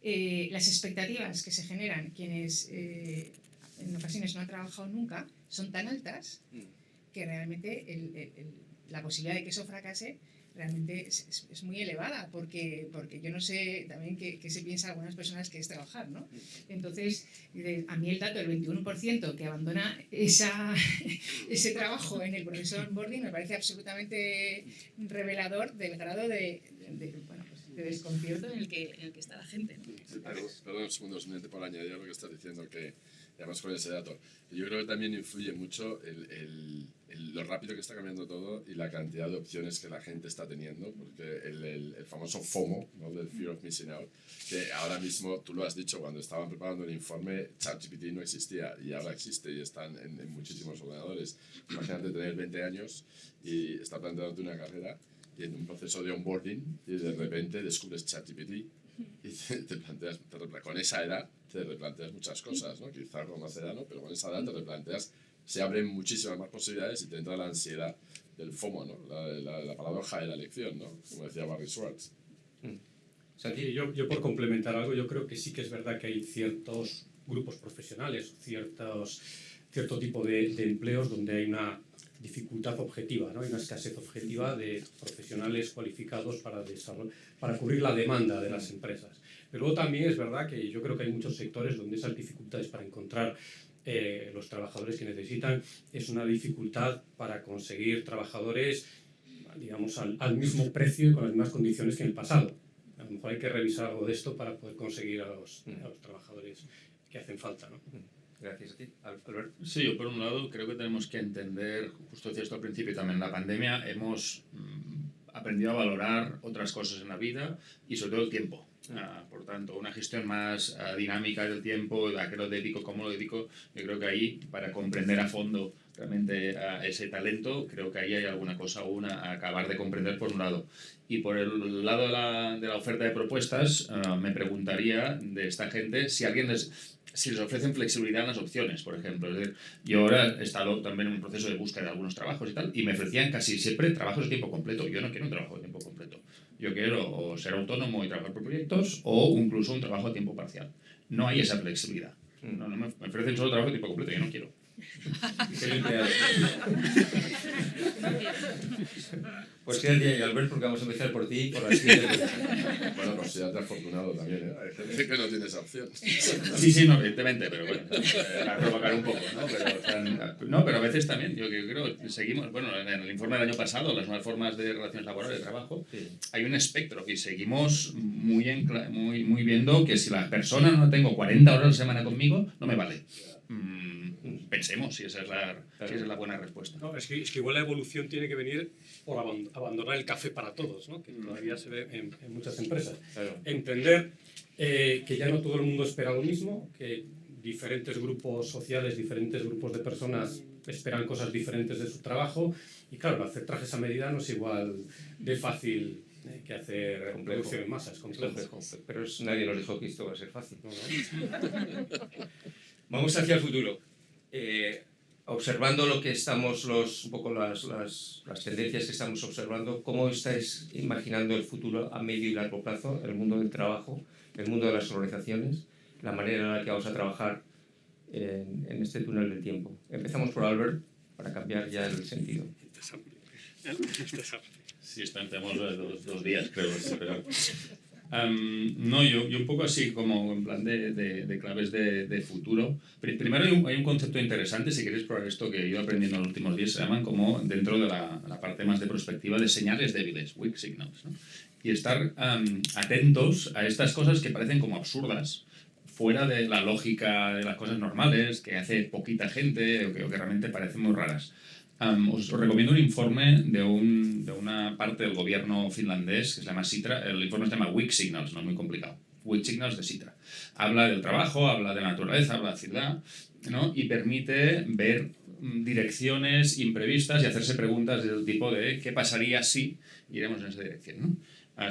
las expectativas que se generan quienes en ocasiones no han trabajado nunca son tan altas que realmente la posibilidad de que eso fracase realmente es muy elevada, porque yo no sé también qué se piensa algunas personas que es trabajar, ¿no? Entonces, a mí el dato del 21% que abandona ese trabajo en el proceso de onboarding me parece absolutamente revelador del grado de desconcierto en el que está la gente, ¿no? Sí, perdón un segundo, simplemente por añadir lo que estás diciendo, que además con ese dato, yo creo que también influye mucho lo rápido que está cambiando todo y la cantidad de opciones que la gente está teniendo, porque el famoso FOMO, ¿no? Del Fear of Missing Out, que ahora mismo, tú lo has dicho, cuando estaban preparando el informe, ChatGPT no existía y ahora existe y están en muchísimos ordenadores. Imagínate tener 20 años y estar planteándote una carrera y en un proceso de onboarding y de repente descubres ChatGPT y te planteas, con esa edad te replanteas muchas cosas, ¿no? Quizá con más edad no, pero con esa edad te replanteas, se abren muchísimas más posibilidades y te entra la ansiedad del FOMO, ¿no? La paradoja de la elección, ¿no? Como decía Barry Schwartz. Sí, yo por complementar algo, yo creo que sí que es verdad que hay ciertos grupos profesionales, cierto tipo de empleos donde hay una dificultad objetiva, ¿no? Hay una escasez objetiva de profesionales cualificados para cubrir la demanda de las empresas. Pero luego también es verdad que yo creo que hay muchos sectores donde esas dificultades para encontrar los trabajadores que necesitan es una dificultad para conseguir trabajadores, digamos, al mismo precio y con las mismas condiciones que en el pasado. A lo mejor hay que revisar algo de esto para poder conseguir a los trabajadores que hacen falta, ¿no? Gracias a ti. Albert. Sí, yo por un lado creo que tenemos que entender, justo decía esto al principio también, la pandemia hemos aprendido a valorar otras cosas en la vida y sobre todo el tiempo. Por tanto, una gestión más dinámica del tiempo, de a qué lo dedico, cómo lo dedico, yo creo que ahí, para comprender a fondo realmente ese talento, creo que ahí hay alguna cosa aún a acabar de comprender por un lado. Y por el lado de la oferta de propuestas, me preguntaría de esta gente si les ofrecen flexibilidad en las opciones, por ejemplo. Es decir, yo ahora he estado también en un proceso de búsqueda de algunos trabajos y tal, y me ofrecían casi siempre trabajos de tiempo completo. Yo no quiero un trabajo de tiempo completo. Yo quiero o ser autónomo y trabajar por proyectos o incluso un trabajo de tiempo parcial. No hay esa flexibilidad. No me ofrecen solo trabajo de tiempo completo, yo no quiero. Pues quédate, Albert, porque vamos a empezar por ti y por la siguiente pregunta. Bueno, considérate afortunado también, ¿eh? Hay gente que no tiene esa opción. Sí, no, evidentemente, pero bueno, para provocar un poco, ¿no? Pero a veces también, yo creo que seguimos, bueno, en el informe del año pasado, las nuevas formas de relaciones laborales, de trabajo, hay un espectro y seguimos muy viendo que si la persona no tengo 40 horas a la semana conmigo, no me vale. Pensemos si esa es la buena respuesta. No, es que igual la evolución tiene que venir por abandonar el café para todos, ¿no? Que todavía se ve en muchas empresas. Claro. Entender que ya no todo el mundo espera lo mismo, que diferentes grupos sociales, diferentes grupos de personas esperan cosas diferentes de su trabajo y claro, hacer trajes a medida no es igual de fácil que hacer producción en masa, es complejo. Pero nadie nos dijo que esto va a ser fácil. ¿No? Vamos hacia el futuro. observando lo que estamos, un poco las tendencias que estamos observando, ¿cómo estáis imaginando el futuro a medio y largo plazo, el mundo del trabajo, el mundo de las organizaciones, la manera en la que vamos a trabajar en este túnel del tiempo? Empezamos por Albert, para cambiar ya el sentido. Sí, tenemos 2 días, creo. Pero, no, yo un poco así como en plan de claves de futuro. Primero hay un concepto interesante, si queréis probar esto que he ido aprendiendo en los últimos días, se llaman como dentro de la parte más de prospectiva de señales débiles, weak signals, ¿no? Y estar atentos a estas cosas que parecen como absurdas, fuera de la lógica de las cosas normales, que hace poquita gente o que realmente parecen muy raras. Os recomiendo un informe de una parte del gobierno finlandés que se llama Sitra. El informe se llama Weak Signals, no es muy complicado. Weak Signals de Sitra. Habla del trabajo, habla de la naturaleza, habla de la ciudad, ¿no? Y permite ver direcciones imprevistas y hacerse preguntas del tipo de ¿qué pasaría si iremos en esa dirección, ¿no?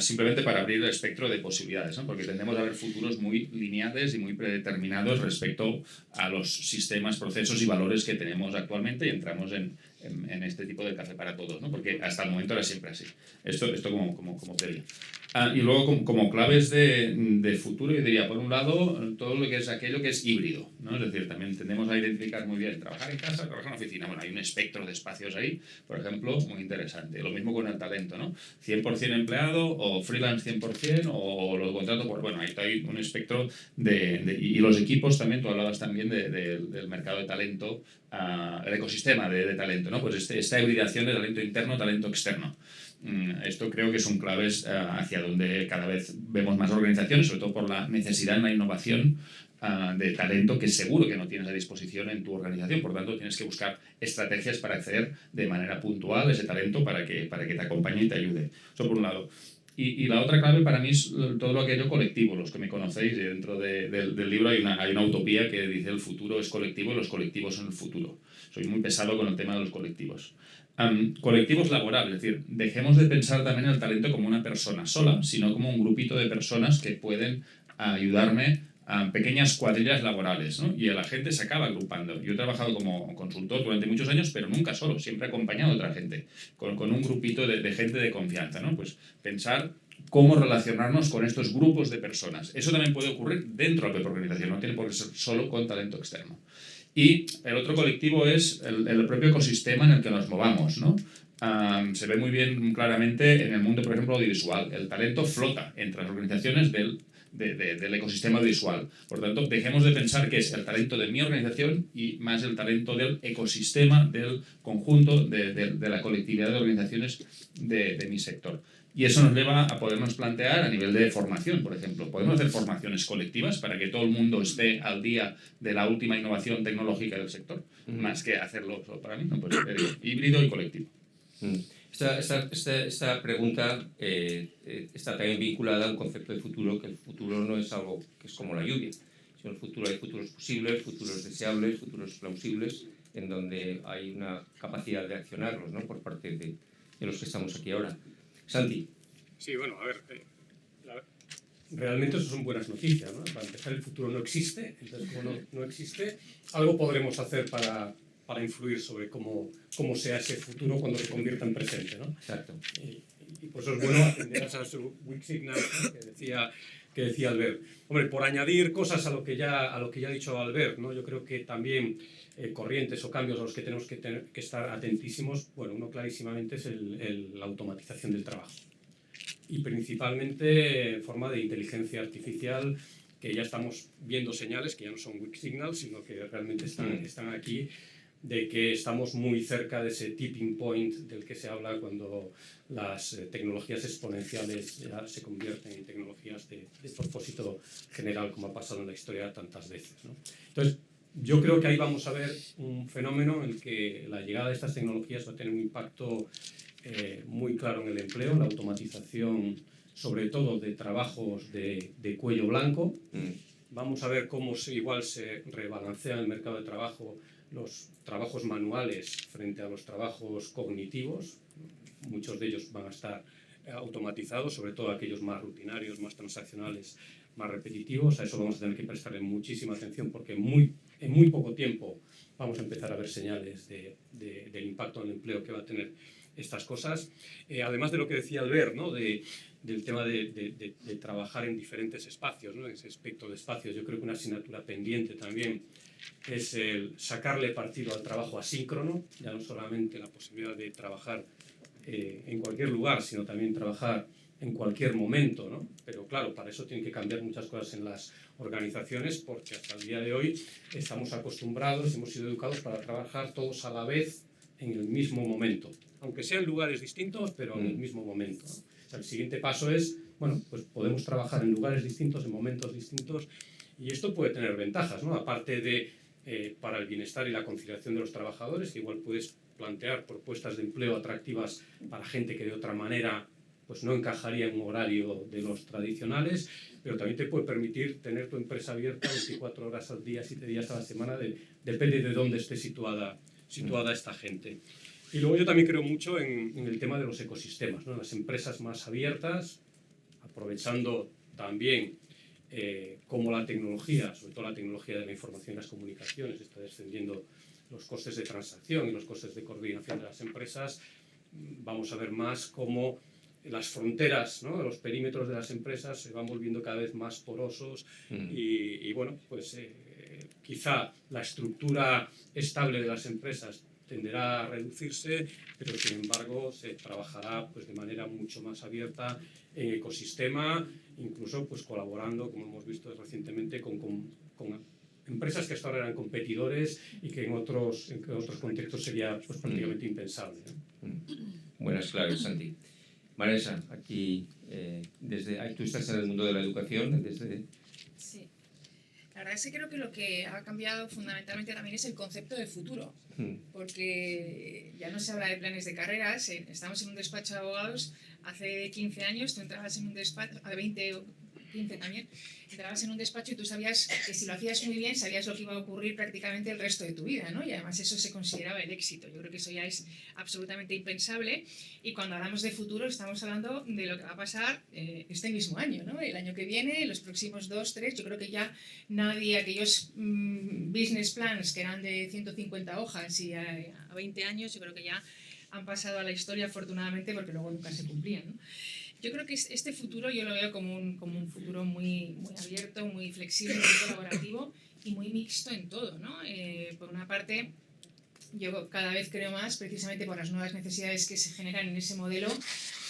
Simplemente para abrir el espectro de posibilidades, ¿no? Porque tendemos a ver futuros muy lineales y muy predeterminados respecto a los sistemas, procesos y valores que tenemos actualmente, y entramos en este tipo de café para todos, ¿no? Porque hasta el momento era siempre así. Esto como teoría. Y luego como claves de futuro, yo diría, por un lado, todo lo que es aquello que es híbrido, ¿no? Es decir, también tendemos a identificar muy bien trabajar en casa, trabajar en oficina. Bueno, hay un espectro de espacios ahí, por ejemplo, muy interesante. Lo mismo con el talento, ¿no? 100% empleado o freelance 100% o los contratos, pues bueno, ahí hay un espectro y los equipos también, tú hablabas también del mercado de talento, el ecosistema de talento, ¿no? Pues esta hibridación de talento interno, talento externo. Esto creo que son claves hacia donde cada vez vemos más organizaciones, sobre todo por la necesidad en la innovación de talento que seguro que no tienes a disposición en tu organización. Por tanto, tienes que buscar estrategias para acceder de manera puntual a ese talento para que te acompañe y te ayude. Eso por un lado. Y la otra clave para mí es todo lo aquello colectivo, los que me conocéis, y dentro del libro hay una utopía que dice el futuro es colectivo y los colectivos son el futuro. Soy muy pesado con el tema de los colectivos. Colectivos laborables, es decir, dejemos de pensar también el talento como una persona sola, sino como un grupito de personas que pueden ayudarme a pequeñas cuadrillas laborales, ¿no? Y la gente se acaba agrupando. Yo he trabajado como consultor durante muchos años, pero nunca solo, siempre acompañado de otra gente, con un grupito de gente de confianza, ¿no? Pues pensar cómo relacionarnos con estos grupos de personas. Eso también puede ocurrir dentro de la propia organización, no tiene por qué ser solo con talento externo. Y el otro colectivo es el propio ecosistema en el que nos movamos, ¿no? Se ve muy bien claramente en el mundo, por ejemplo, audiovisual. El talento flota entre las organizaciones del ecosistema visual. Por tanto, dejemos de pensar que es el talento de mi organización y más el talento del ecosistema, del conjunto, de la colectividad de organizaciones de mi sector. Y eso nos lleva a podernos plantear a nivel de formación, por ejemplo. Podemos hacer formaciones colectivas para que todo el mundo esté al día de la última innovación tecnológica del sector, más que hacerlo solo para mí, ¿no? Pues híbrido y colectivo. Esta pregunta está también vinculada a un concepto de futuro, que el futuro no es algo que es como la lluvia, sino el futuro hay futuros posibles, futuros deseables, futuros plausibles, en donde hay una capacidad de accionarlos, ¿no? Por parte de los que estamos aquí ahora. Santi. Sí, bueno, a ver, realmente eso son buenas noticias, ¿no? Para empezar, el futuro no existe, entonces como no existe, algo podremos hacer para influir sobre cómo sea ese futuro cuando se convierta en presente, ¿no? Exacto. Y por eso es bueno atender a esos weak signals, ¿no? que decía Albert. Hombre, por añadir cosas a lo que ya ha dicho Albert, ¿no? Yo creo que también corrientes o cambios a los que tenemos que estar atentísimos, bueno, uno clarísimamente es la automatización del trabajo. Y principalmente en forma de inteligencia artificial, que ya estamos viendo señales, que ya no son weak signals, sino que realmente están aquí, de que estamos muy cerca de ese tipping point del que se habla cuando las tecnologías exponenciales ya se convierten en tecnologías de propósito general, como ha pasado en la historia tantas veces, ¿no? Entonces, yo creo que ahí vamos a ver un fenómeno en el que la llegada de estas tecnologías va a tener un impacto muy claro en el empleo, en la automatización, sobre todo de trabajos de cuello blanco. Vamos a ver cómo igual se rebalancea el mercado de trabajo los trabajos manuales frente a los trabajos cognitivos. Muchos de ellos van a estar automatizados, sobre todo aquellos más rutinarios, más transaccionales, más repetitivos. A eso vamos a tener que prestarle muchísima atención porque muy en muy poco tiempo vamos a empezar a ver señales del impacto en el empleo que va a tener estas cosas. Además de lo que decía Albert, ¿no? Del tema de trabajar en diferentes espacios, ¿no? Ese espectro de espacios. Yo creo que una asignatura pendiente también es el sacarle partido al trabajo asíncrono, ya no solamente la posibilidad de trabajar en cualquier lugar, sino también trabajar en cualquier momento, ¿no? Pero claro, para eso tienen que cambiar muchas cosas en las organizaciones, porque hasta el día de hoy estamos acostumbrados, hemos sido educados para trabajar todos a la vez en el mismo momento, aunque sean lugares distintos, pero en el mismo momento, ¿no? O sea, el siguiente paso es, bueno, pues podemos trabajar en lugares distintos, en momentos distintos, y esto puede tener ventajas, ¿no? Aparte de para el bienestar y la conciliación de los trabajadores, que igual puedes plantear propuestas de empleo atractivas para gente que de otra manera pues no encajaría en un horario de los tradicionales, pero también te puede permitir tener tu empresa abierta 24 horas al día, 7 días a la semana, depende de dónde esté situada esta gente. Y luego yo también creo mucho en el tema de los ecosistemas, ¿no? Las empresas más abiertas, aprovechando también cómo la tecnología, sobre todo la tecnología de la información y las comunicaciones, está descendiendo los costes de transacción y los costes de coordinación de las empresas. Vamos a ver más cómo las fronteras, ¿no? Los perímetros de las empresas se van volviendo cada vez más porosos y bueno, pues quizá la estructura estable de las empresas tenderá a reducirse, pero sin embargo se trabajará pues, de manera mucho más abierta en ecosistema, incluso pues, colaborando, como hemos visto recientemente, con empresas que hasta ahora eran competidores y que en otros contextos sería pues, prácticamente impensable, ¿no? Buenas claves, Santi. Vanessa, aquí, tú estás en el mundo de la educación. Sí. La verdad es que creo que lo que ha cambiado fundamentalmente también es el concepto de futuro, porque ya no se habla de planes de carreras. Estamos en un despacho de abogados hace 15 años, tú entrabas en un despacho, a 20 o 15 también, entrabas en un despacho y tú sabías que si lo hacías muy bien, sabías lo que iba a ocurrir prácticamente el resto de tu vida, ¿no? Y además eso se consideraba el éxito. Yo creo que eso ya es absolutamente impensable, y cuando hablamos de futuro estamos hablando de lo que va a pasar este mismo año, ¿no? El año que viene, los próximos 2, 3, yo creo que ya nadie, aquellos business plans que eran de 150 hojas y a 20 años, yo creo que ya han pasado a la historia, afortunadamente, porque luego nunca se cumplían, ¿no? Yo creo que este futuro yo lo veo como un futuro muy, muy abierto, muy flexible, muy colaborativo y muy mixto en todo, ¿no? Por una parte, yo cada vez creo más, precisamente por las nuevas necesidades que se generan en ese modelo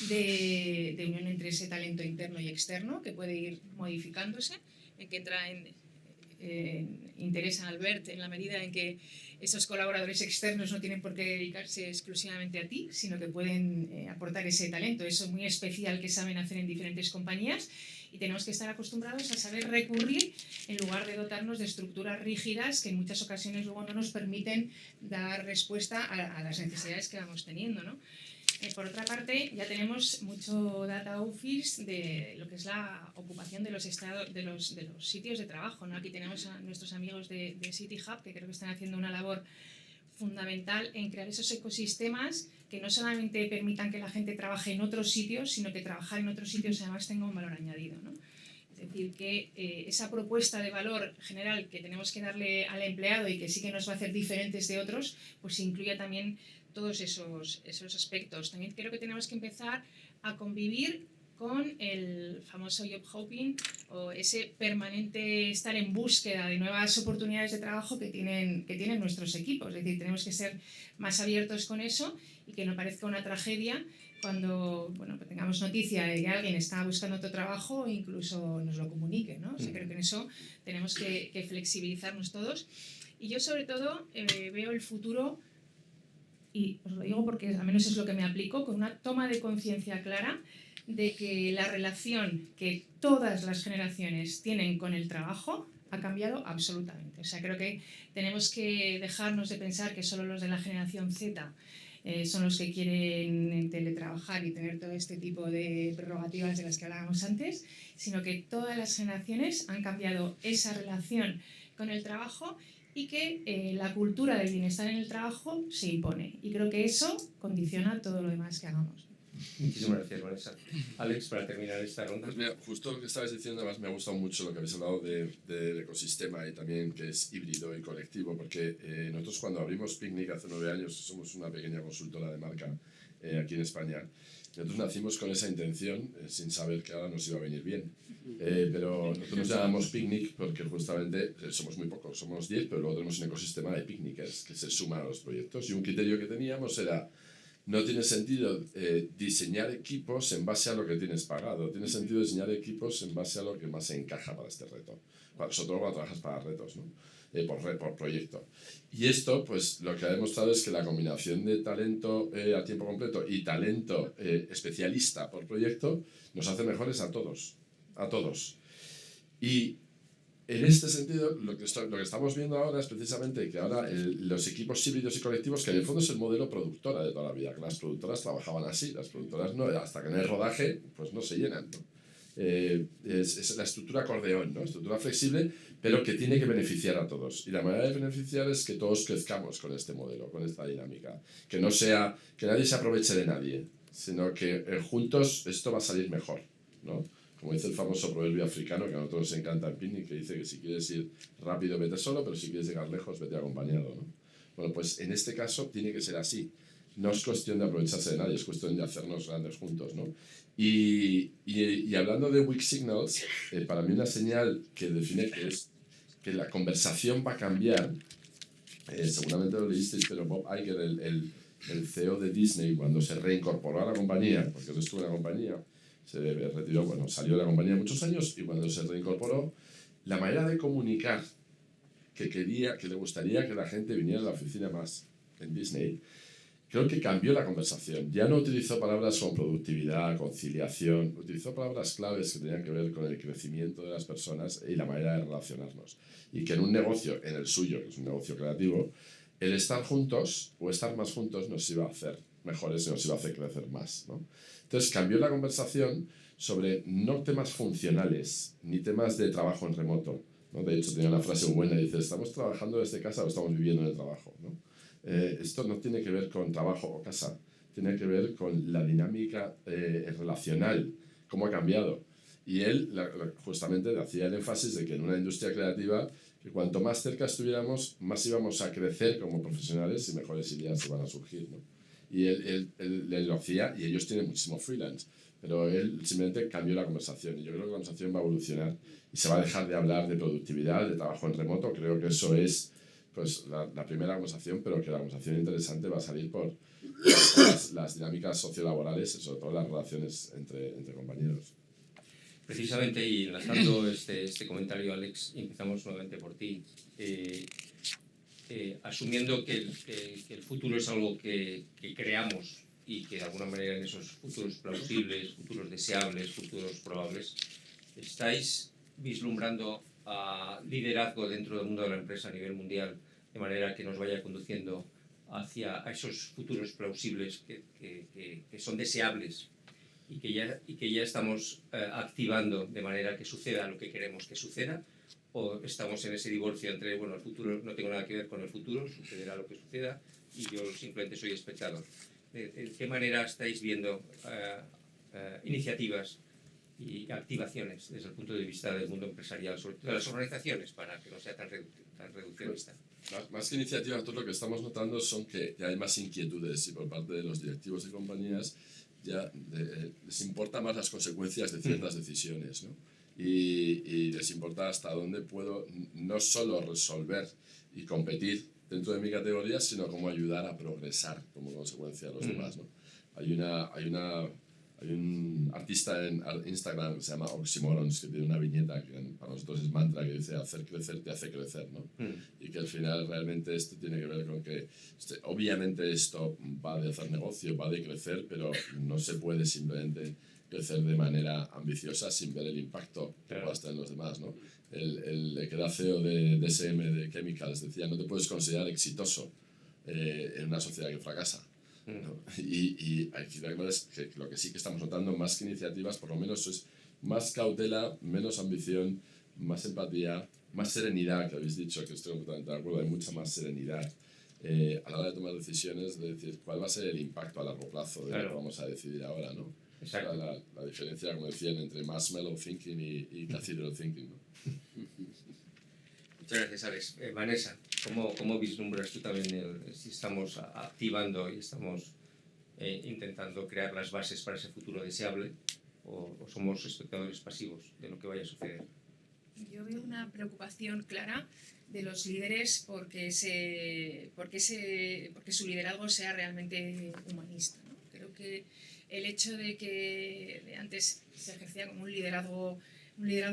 de unión entre ese talento interno y externo, que puede ir modificándose, en que entra interesa Albert en la medida en que esos colaboradores externos no tienen por qué dedicarse exclusivamente a ti, sino que pueden aportar ese talento, eso muy especial que saben hacer en diferentes compañías, y tenemos que estar acostumbrados a saber recurrir en lugar de dotarnos de estructuras rígidas que en muchas ocasiones luego no nos permiten dar respuesta a las necesidades que vamos teniendo, ¿no? Por otra parte, ya tenemos mucho data office de lo que es la ocupación de los sitios de trabajo, ¿no? Aquí tenemos a nuestros amigos de City Hub, que creo que están haciendo una labor fundamental en crear esos ecosistemas que no solamente permitan que la gente trabaje en otros sitios, sino que trabajar en otros sitios además tenga un valor añadido, ¿no? Es decir, que esa propuesta de valor general que tenemos que darle al empleado y que sí que nos va a hacer diferentes de otros, pues incluya también todos esos aspectos. También creo que tenemos que empezar a convivir con el famoso job hopping, o ese permanente estar en búsqueda de nuevas oportunidades de trabajo que tienen nuestros equipos. Es decir, tenemos que ser más abiertos con eso y que no parezca una tragedia cuando tengamos noticia de que alguien está buscando otro trabajo o incluso nos lo comunique, ¿no? O sea, creo que en eso tenemos que flexibilizarnos todos. Y yo sobre todo veo el futuro, y os lo digo porque al menos es lo que me aplico, con una toma de conciencia clara de que la relación que todas las generaciones tienen con el trabajo ha cambiado absolutamente. O sea, creo que tenemos que dejarnos de pensar que solo los de la generación Z son los que quieren teletrabajar y tener todo este tipo de prerrogativas de las que hablábamos antes, sino que todas las generaciones han cambiado esa relación con el trabajo y que la cultura del bienestar en el trabajo se impone. Y creo que eso condiciona todo lo demás que hagamos. Muchísimas gracias, Vanessa. Alex, para terminar esta ronda. Pues mira, justo lo que estabais diciendo, además me ha gustado mucho lo que habéis hablado del ecosistema y también que es híbrido y colectivo, porque nosotros cuando abrimos Picnic hace 9 años, somos una pequeña consultora de marca aquí en España, nosotros nacimos con esa intención, sin saber que ahora nos iba a venir bien. Pero nosotros nos llamamos Picnic porque justamente somos muy pocos, somos 10, pero luego tenemos un ecosistema de picnickers que se suman a los proyectos. Y un criterio que teníamos era: no tiene sentido diseñar equipos en base a lo que tienes pagado, tiene sentido diseñar equipos en base a lo que más se encaja para este reto. Sobre todo cuando trabajas para retos, ¿no? Por proyecto. Y esto, pues lo que ha demostrado es que la combinación de talento a tiempo completo y talento especialista por proyecto nos hace mejores a todos. A todos. Y en este sentido, lo que estamos viendo ahora es precisamente que ahora los equipos híbridos y colectivos, que en el fondo es el modelo productora de toda la vida, que las productoras trabajaban así, las productoras no, hasta que no hay rodaje, pues no se llenan, ¿no? Es la estructura acordeón, ¿no? Estructura flexible, pero que tiene que beneficiar a todos. Y la manera de beneficiar es que todos crezcamos con este modelo, con esta dinámica. Que no sea, que nadie se aproveche de nadie, sino que juntos esto va a salir mejor, ¿no? Como dice el famoso proverbio africano, que a nosotros nos encanta en Picnic, que dice que si quieres ir rápido, vete solo, pero si quieres llegar lejos, vete acompañado, ¿no? Bueno, pues en este caso tiene que ser así. No es cuestión de aprovecharse de nadie, es cuestión de hacernos grandes juntos, ¿no? Y hablando de Weak Signals, para mí una señal que define que la conversación va a cambiar, seguramente lo leísteis, pero Bob Iger, el CEO de Disney, cuando se reincorporó a la compañía, porque él estuvo en la compañía, se retiró, bueno, salió de la compañía muchos años, y cuando se reincorporó, la manera de comunicar que le gustaría que la gente viniera a la oficina más en Disney, creo que cambió la conversación. Ya no utilizó palabras como productividad, conciliación, utilizó palabras claves que tenían que ver con el crecimiento de las personas y la manera de relacionarnos. Y que en un negocio, en el suyo, que es un negocio creativo, el estar juntos o estar más juntos nos iba a hacer mejores y nos iba a hacer crecer más, ¿no? Entonces cambió la conversación sobre no temas funcionales ni temas de trabajo en remoto, ¿no? De hecho tenía una frase muy buena, dice: estamos trabajando desde casa o estamos viviendo en el trabajo, ¿no? Esto no tiene que ver con trabajo o casa, tiene que ver con la dinámica relacional, cómo ha cambiado. Y él justamente hacía el énfasis de que en una industria creativa, que cuanto más cerca estuviéramos, más íbamos a crecer como profesionales y mejores ideas se van a surgir, ¿no? Y él lo hacía, y ellos tienen muchísimo freelance, pero él simplemente cambió la conversación, y yo creo que la conversación va a evolucionar y se va a dejar de hablar de productividad, de trabajo en remoto. Creo que eso es pues la primera conversación, pero que la conversación interesante va a salir por las dinámicas sociolaborales y sobre todo las relaciones entre compañeros. Precisamente, y enlazando este comentario, Alex, empezamos nuevamente por ti. Asumiendo que el futuro es algo que creamos y que de alguna manera en esos futuros plausibles, futuros deseables, futuros probables, ¿estáis vislumbrando liderazgo dentro del mundo de la empresa a nivel mundial, de manera que nos vaya conduciendo hacia esos futuros plausibles que son deseables y que ya estamos activando de manera que suceda lo que queremos que suceda? ¿O estamos en ese divorcio entre, bueno, el futuro no tengo nada que ver con el futuro, sucederá lo que suceda y yo simplemente soy espectador? ¿De qué manera estáis viendo iniciativas y activaciones desde el punto de vista del mundo empresarial, sobre todo de las organizaciones, para que no sea tan reduccionista? Más que iniciativas, nosotros lo que estamos notando son que ya hay más inquietudes, y por parte de los directivos de compañías ya les importa más las consecuencias de ciertas decisiones, ¿no? Y les importa hasta dónde puedo no solo resolver y competir dentro de mi categoría, sino cómo ayudar a progresar como consecuencia de los demás, ¿no? Hay un artista en Instagram que se llama Oxymorons, que tiene una viñeta que para nosotros es mantra, que dice: hacer crecer te hace crecer, ¿no? Y que al final realmente esto tiene que ver con que obviamente esto va de hacer negocio, va de crecer, pero no se puede simplemente crecer de manera ambiciosa sin ver el impacto que pueda tener en los demás, ¿no? El que era CEO de DSM, de Chemicals, decía: no te puedes considerar exitoso en una sociedad que fracasa, ¿no? Y aquí la verdad es que lo que sí que estamos notando, más que iniciativas, por lo menos es más cautela, menos ambición, más empatía, más serenidad, que habéis dicho, que estoy completamente de acuerdo. Hay mucha más serenidad a la hora de tomar decisiones, de decir cuál va a ser el impacto a largo plazo de lo Claro. que vamos a decidir ahora, ¿no? Exacto. O sea, la diferencia, como decían, entre marshmallow thinking y cathedral thinking, ¿no? Muchas gracias, Alex. Vanessa, ¿cómo vislumbras tú también si estamos activando y estamos intentando crear las bases para ese futuro deseable o somos espectadores pasivos de lo que vaya a suceder? Yo veo una preocupación clara de los líderes porque su liderazgo sea realmente humanista, ¿no? Creo que el hecho de que antes se ejercía como un liderazgo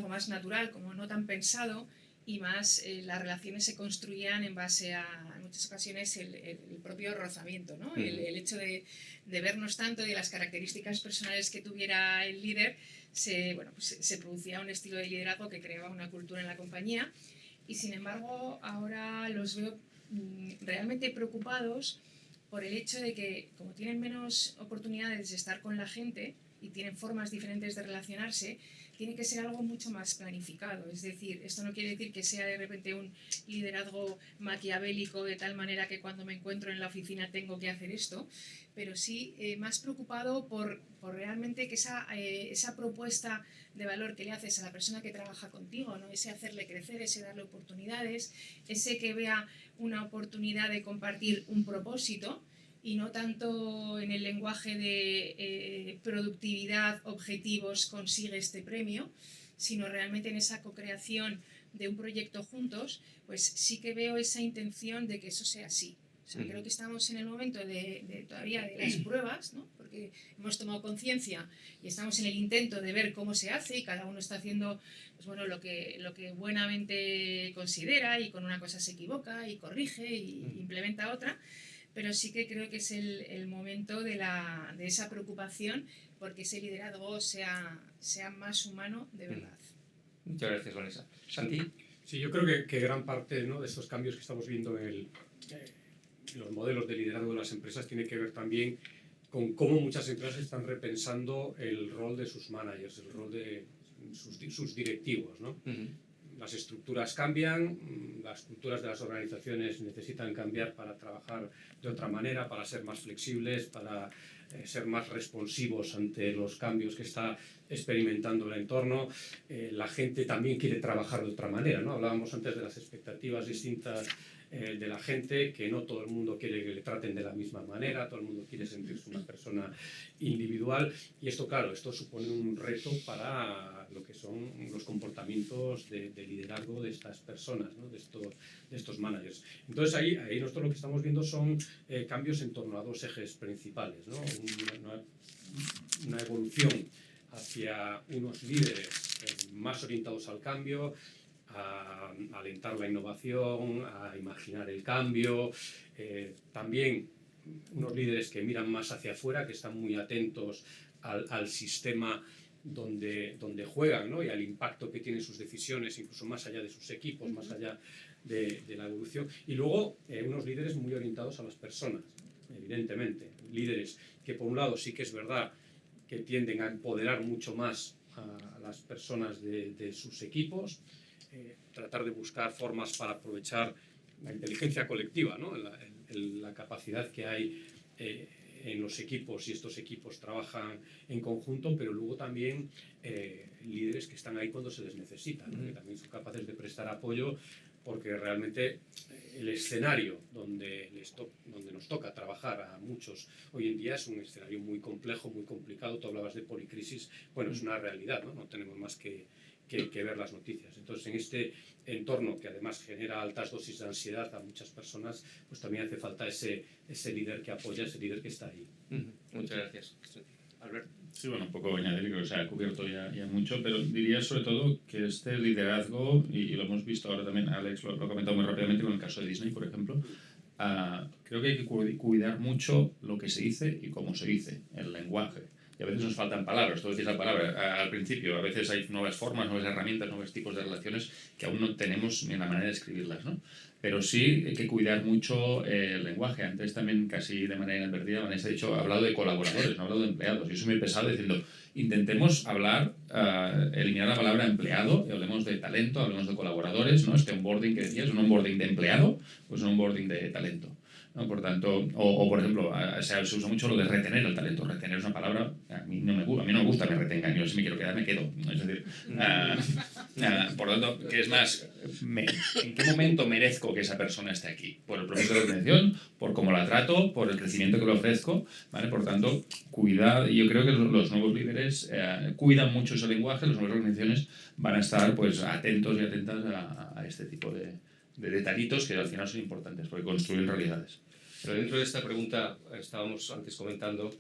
más natural, como no tan pensado, y más las relaciones se construían en base a, en muchas ocasiones, el propio rozamiento, ¿no? El hecho de vernos tanto y de las características personales que tuviera el líder, se producía un estilo de liderazgo que creaba una cultura en la compañía, y sin embargo ahora los veo realmente preocupados por el hecho de que, como tienen menos oportunidades de estar con la gente y tienen formas diferentes de relacionarse, tiene que ser algo mucho más planificado. Es decir, esto no quiere decir que sea de repente un liderazgo maquiavélico de tal manera que cuando me encuentro en la oficina tengo que hacer esto, pero sí más preocupado por realmente que esa propuesta de valor que le haces a la persona que trabaja contigo, ¿no? Ese hacerle crecer, ese darle oportunidades, ese que vea una oportunidad de compartir un propósito, y no tanto en el lenguaje de productividad, objetivos, consigue este premio, sino realmente en esa co-creación de un proyecto juntos, pues sí que veo esa intención de que eso sea así. O sea, creo que estamos en el momento todavía de las pruebas, ¿no? Porque hemos tomado conciencia y estamos en el intento de ver cómo se hace, y cada uno está haciendo pues bueno, lo que buenamente considera, y con una cosa se equivoca y corrige y implementa otra. Pero sí que creo que es el momento de esa preocupación porque ese liderazgo sea más humano de verdad. Muchas gracias, Vanessa. Santi. Sí, yo creo que gran parte, ¿no?, de estos cambios que estamos viendo en los modelos de liderazgo de las empresas tiene que ver también con cómo muchas empresas están repensando el rol de sus managers, el rol de sus directivos, ¿no? Las estructuras cambian, las culturas de las organizaciones necesitan cambiar para trabajar de otra manera, para ser más flexibles, para ser más responsivos ante los cambios que está experimentando el entorno. La gente también quiere trabajar de otra manera, ¿no? Hablábamos antes de las expectativas distintas de la gente, que no todo el mundo quiere que le traten de la misma manera, todo el mundo quiere sentirse una persona individual, y esto, claro, esto supone un reto para lo que son los comportamientos de liderazgo de estas personas, ¿no?, de estos managers. Entonces ahí nosotros lo que estamos viendo son cambios en torno a dos ejes principales, ¿no? Una evolución hacia unos líderes más orientados al cambio, a alentar la innovación, a imaginar el cambio, también unos líderes que miran más hacia afuera, que están muy atentos al sistema donde juegan, ¿no?, y al impacto que tienen sus decisiones, incluso más allá de sus equipos, más allá de la evolución. Y luego unos líderes muy orientados a las personas, evidentemente. Líderes que, por un lado, sí que es verdad que tienden a empoderar mucho más a las personas de sus equipos, tratar de buscar formas para aprovechar la inteligencia colectiva, ¿no?, la capacidad que hay en los equipos, y estos equipos trabajan en conjunto, pero luego también líderes que están ahí cuando se les necesita, ¿no?, que también son capaces de prestar apoyo, porque realmente el escenario donde nos toca trabajar a muchos hoy en día es un escenario muy complejo, muy complicado. Tú hablabas de policrisis, bueno, es una realidad, ¿no? No tenemos más que ver las noticias. Entonces, en este entorno que además genera altas dosis de ansiedad a muchas personas, pues también hace falta ese líder que apoya, ese líder que está ahí. Muchas gracias. Albert. Sí, bueno, un poco añadir, creo que se ha cubierto ya mucho, pero diría sobre todo que este liderazgo, y lo hemos visto ahora también, Alex lo ha comentado muy rápidamente con el caso de Disney, por ejemplo, creo que hay que cuidar mucho lo que se dice y cómo se dice, el lenguaje. Y a veces nos faltan palabras, tú decís la palabra al principio, a veces hay nuevas formas, nuevas herramientas, nuevos tipos de relaciones que aún no tenemos ni la manera de escribirlas, ¿no? Pero sí hay que cuidar mucho el lenguaje. Antes también, casi de manera inadvertida, Vanessa ha hablado de colaboradores, no ha hablado de empleados. Yo soy muy pesado diciendo, intentemos hablar, eliminar la palabra empleado, y hablemos de talento, hablemos de colaboradores, ¿no? Este onboarding que decías, ¿un onboarding de empleado o es un onboarding de talento? ¿no? Por tanto, o por ejemplo, se usa mucho lo de retener el talento. Retener es una palabra, a mí no me gusta que me retengan. Yo si me quiero quedar, me quedo. Es decir, por lo tanto, ¿qué es más? ¿En qué momento merezco que esa persona esté aquí? ¿Por el proceso de organización? ¿Por cómo la trato? ¿Por el crecimiento que le ofrezco? ¿Vale? Por tanto, cuidar. Yo creo que los nuevos líderes cuidan mucho ese lenguaje. Las nuevas organizaciones van a estar pues atentos y atentas a este tipo de detallitos que al final son importantes porque construyen realidades. Pero dentro de esta pregunta estábamos antes comentando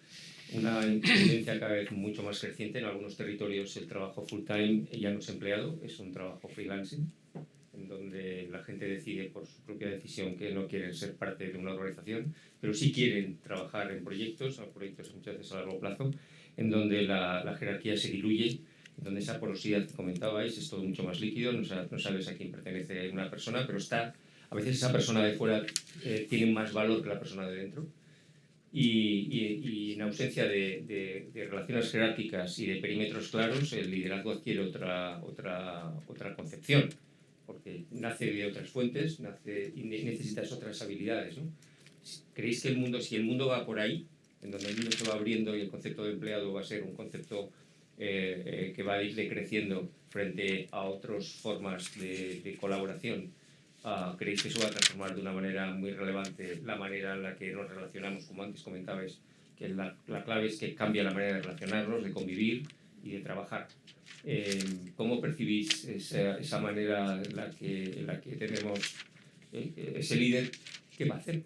una tendencia cada vez mucho más creciente en algunos territorios. El trabajo full time ya no es empleado, es un trabajo freelancing, en donde la gente decide por su propia decisión que no quieren ser parte de una organización, pero sí quieren trabajar en proyectos muchas veces a largo plazo, en donde la jerarquía se diluye, en donde esa porosidad que comentabais es todo mucho más líquido, no sabes a quién pertenece una persona, pero a veces esa persona de fuera tiene más valor que la persona de dentro. Y en ausencia de relaciones jerárquicas y de perímetros claros, el liderazgo adquiere otra concepción, porque nace de otras fuentes, y necesitas otras habilidades, ¿no? ¿Creéis que si el mundo va por ahí, en donde el mundo se va abriendo y el concepto de empleado va a ser un concepto que va a ir decreciendo frente a otras formas de colaboración, ¿creéis que eso va a transformar de una manera muy relevante la manera en la que nos relacionamos? Como antes comentabais, que la clave es que cambia la manera de relacionarnos, de convivir y de trabajar. ¿Cómo percibís esa manera en la que tenemos ese líder? ¿Qué va a hacer?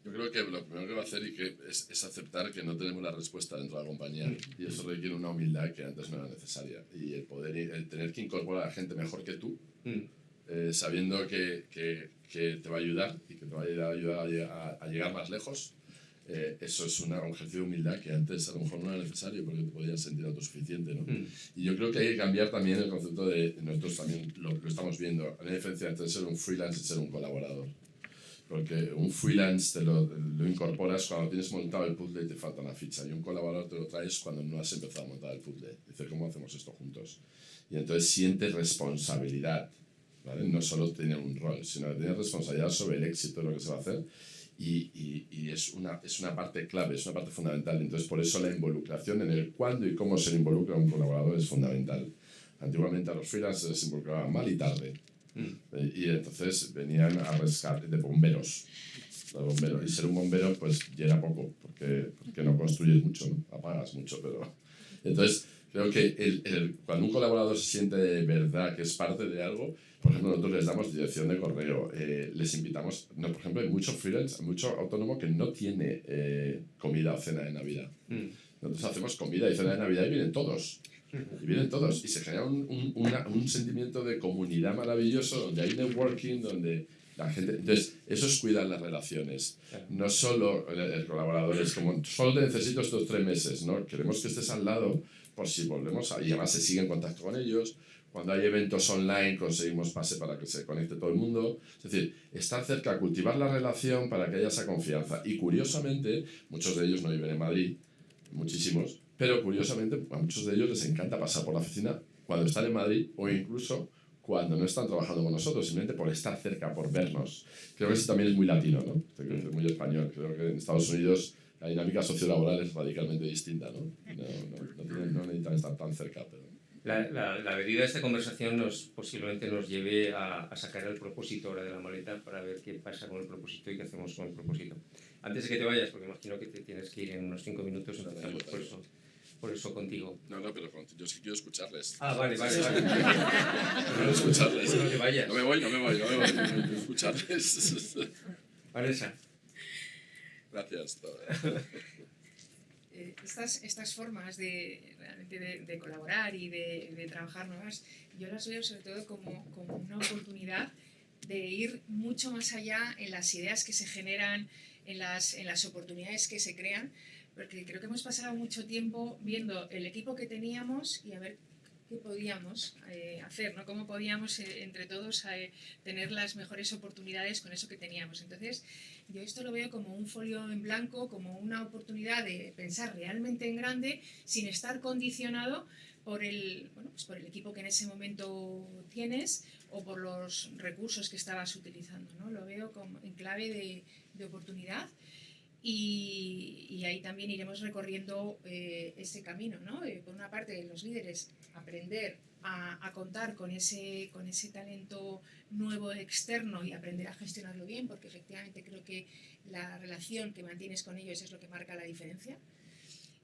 Yo creo que lo primero que va a hacer es aceptar que no tenemos la respuesta dentro de la compañía, y eso requiere una humildad que antes no era necesaria, y el tener que incorporar a gente mejor que tú, sabiendo que te va a ayudar y que te va a ayudar a llegar más lejos. Eso es un ejercicio de humildad que antes a lo mejor no era necesario porque te podías sentir autosuficiente, ¿no? Y yo creo que hay que cambiar también el concepto nosotros también lo estamos viendo, la diferencia entre ser un freelance y ser un colaborador. Porque un freelance te lo incorporas cuando tienes montado el puzzle y te falta una ficha, y un colaborador te lo traes cuando no has empezado a montar el puzzle. Dices, ¿cómo hacemos esto juntos? Y entonces sientes responsabilidad, ¿vale? No solo tener un rol, sino tener responsabilidad sobre el éxito de lo que se va a hacer. Y es una parte clave, es una parte fundamental. Entonces, por eso la involucración en el cuándo y cómo se involucra un colaborador es fundamental. Antiguamente a los freelancers se involucraban mal y tarde. Y entonces venían a rescate de bomberos. Y ser un bombero pues llena poco, porque no construyes mucho, ¿no? Apagas mucho, pero... Entonces, creo que cuando un colaborador se siente de verdad que es parte de algo, por ejemplo, nosotros les damos dirección de correo, les invitamos, por ejemplo, hay muchos freelance, mucho autónomo que no tiene comida o cena de Navidad. Nosotros hacemos comida y cena de Navidad y vienen todos. Y se genera un sentimiento de comunidad maravilloso, donde hay networking, donde la gente... Entonces, eso es cuidar las relaciones. No solo el colaborador es como, solo te necesito estos 3 meses, ¿no? Queremos que estés al lado por si volvemos y además se sigue en contacto con ellos. Cuando hay eventos online conseguimos pase para que se conecte todo el mundo. Es decir, estar cerca, cultivar la relación para que haya esa confianza. Y curiosamente, muchos de ellos no viven en Madrid, muchísimos, pero curiosamente a muchos de ellos les encanta pasar por la oficina cuando están en Madrid o incluso cuando no están trabajando con nosotros, simplemente por estar cerca, por vernos. Creo que eso también es muy latino, ¿no? Es muy español. Creo que en Estados Unidos la dinámica sociolaboral es radicalmente distinta, ¿no? No necesitan estar tan cerca, pero... La deriva de esta conversación posiblemente nos lleve a sacar el propósito ahora de la maleta para ver qué pasa con el propósito y qué hacemos con el propósito. Antes de que te vayas, porque imagino que te tienes que ir en unos 5 minutos, empezamos por eso contigo. No, pero yo sí quiero escucharles. Vale. Quiero escucharles. No te vayas. No me voy. Quiero escucharles. Vanessa. Gracias. Estas formas de colaborar y de trabajar nuevas, yo las veo sobre todo como una oportunidad de ir mucho más allá en las ideas que se generan, en las oportunidades que se crean, porque creo que hemos pasado mucho tiempo viendo el equipo que teníamos y a ver qué podíamos hacer, ¿no? Cómo podíamos entre todos tener las mejores oportunidades con eso que teníamos. Entonces, yo esto lo veo como un folio en blanco, como una oportunidad de pensar realmente en grande sin estar condicionado por por el equipo que en ese momento tienes o por los recursos que estabas utilizando, ¿no? Lo veo como en clave de oportunidad. Y ahí también iremos recorriendo ese camino, ¿no? Por una parte, los líderes aprender a contar con ese talento nuevo externo y aprender a gestionarlo bien, porque efectivamente creo que la relación que mantienes con ellos es lo que marca la diferencia.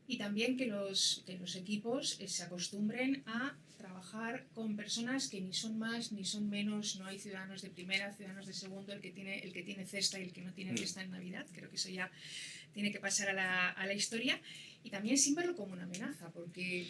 Y también que los equipos se acostumbren a trabajar con personas que ni son más ni son menos, no hay ciudadanos de primera, ciudadanos de segundo, el que tiene cesta y el que no tiene cesta en Navidad. Creo que eso ya tiene que pasar a la historia, y también sin verlo como una amenaza, porque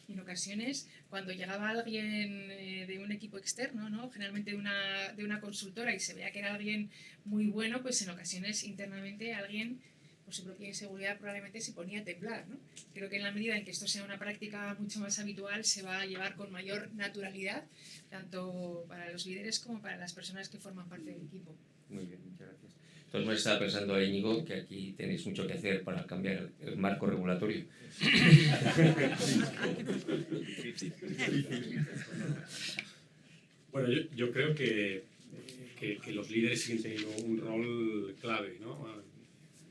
en ocasiones cuando llegaba alguien de un equipo externo, ¿no? Generalmente de una consultora, y se veía que era alguien muy bueno, pues en ocasiones internamente alguien por su propia inseguridad probablemente se ponía a temblar, ¿no? Creo que en la medida en que esto sea una práctica mucho más habitual, se va a llevar con mayor naturalidad, tanto para los líderes como para las personas que forman parte del equipo. Muy bien, muchas gracias. Entonces me estaba pensando, Íñigo, que aquí tenéis mucho que hacer para cambiar el marco regulatorio. Bueno, yo creo que los líderes siguen teniendo un rol clave, ¿no?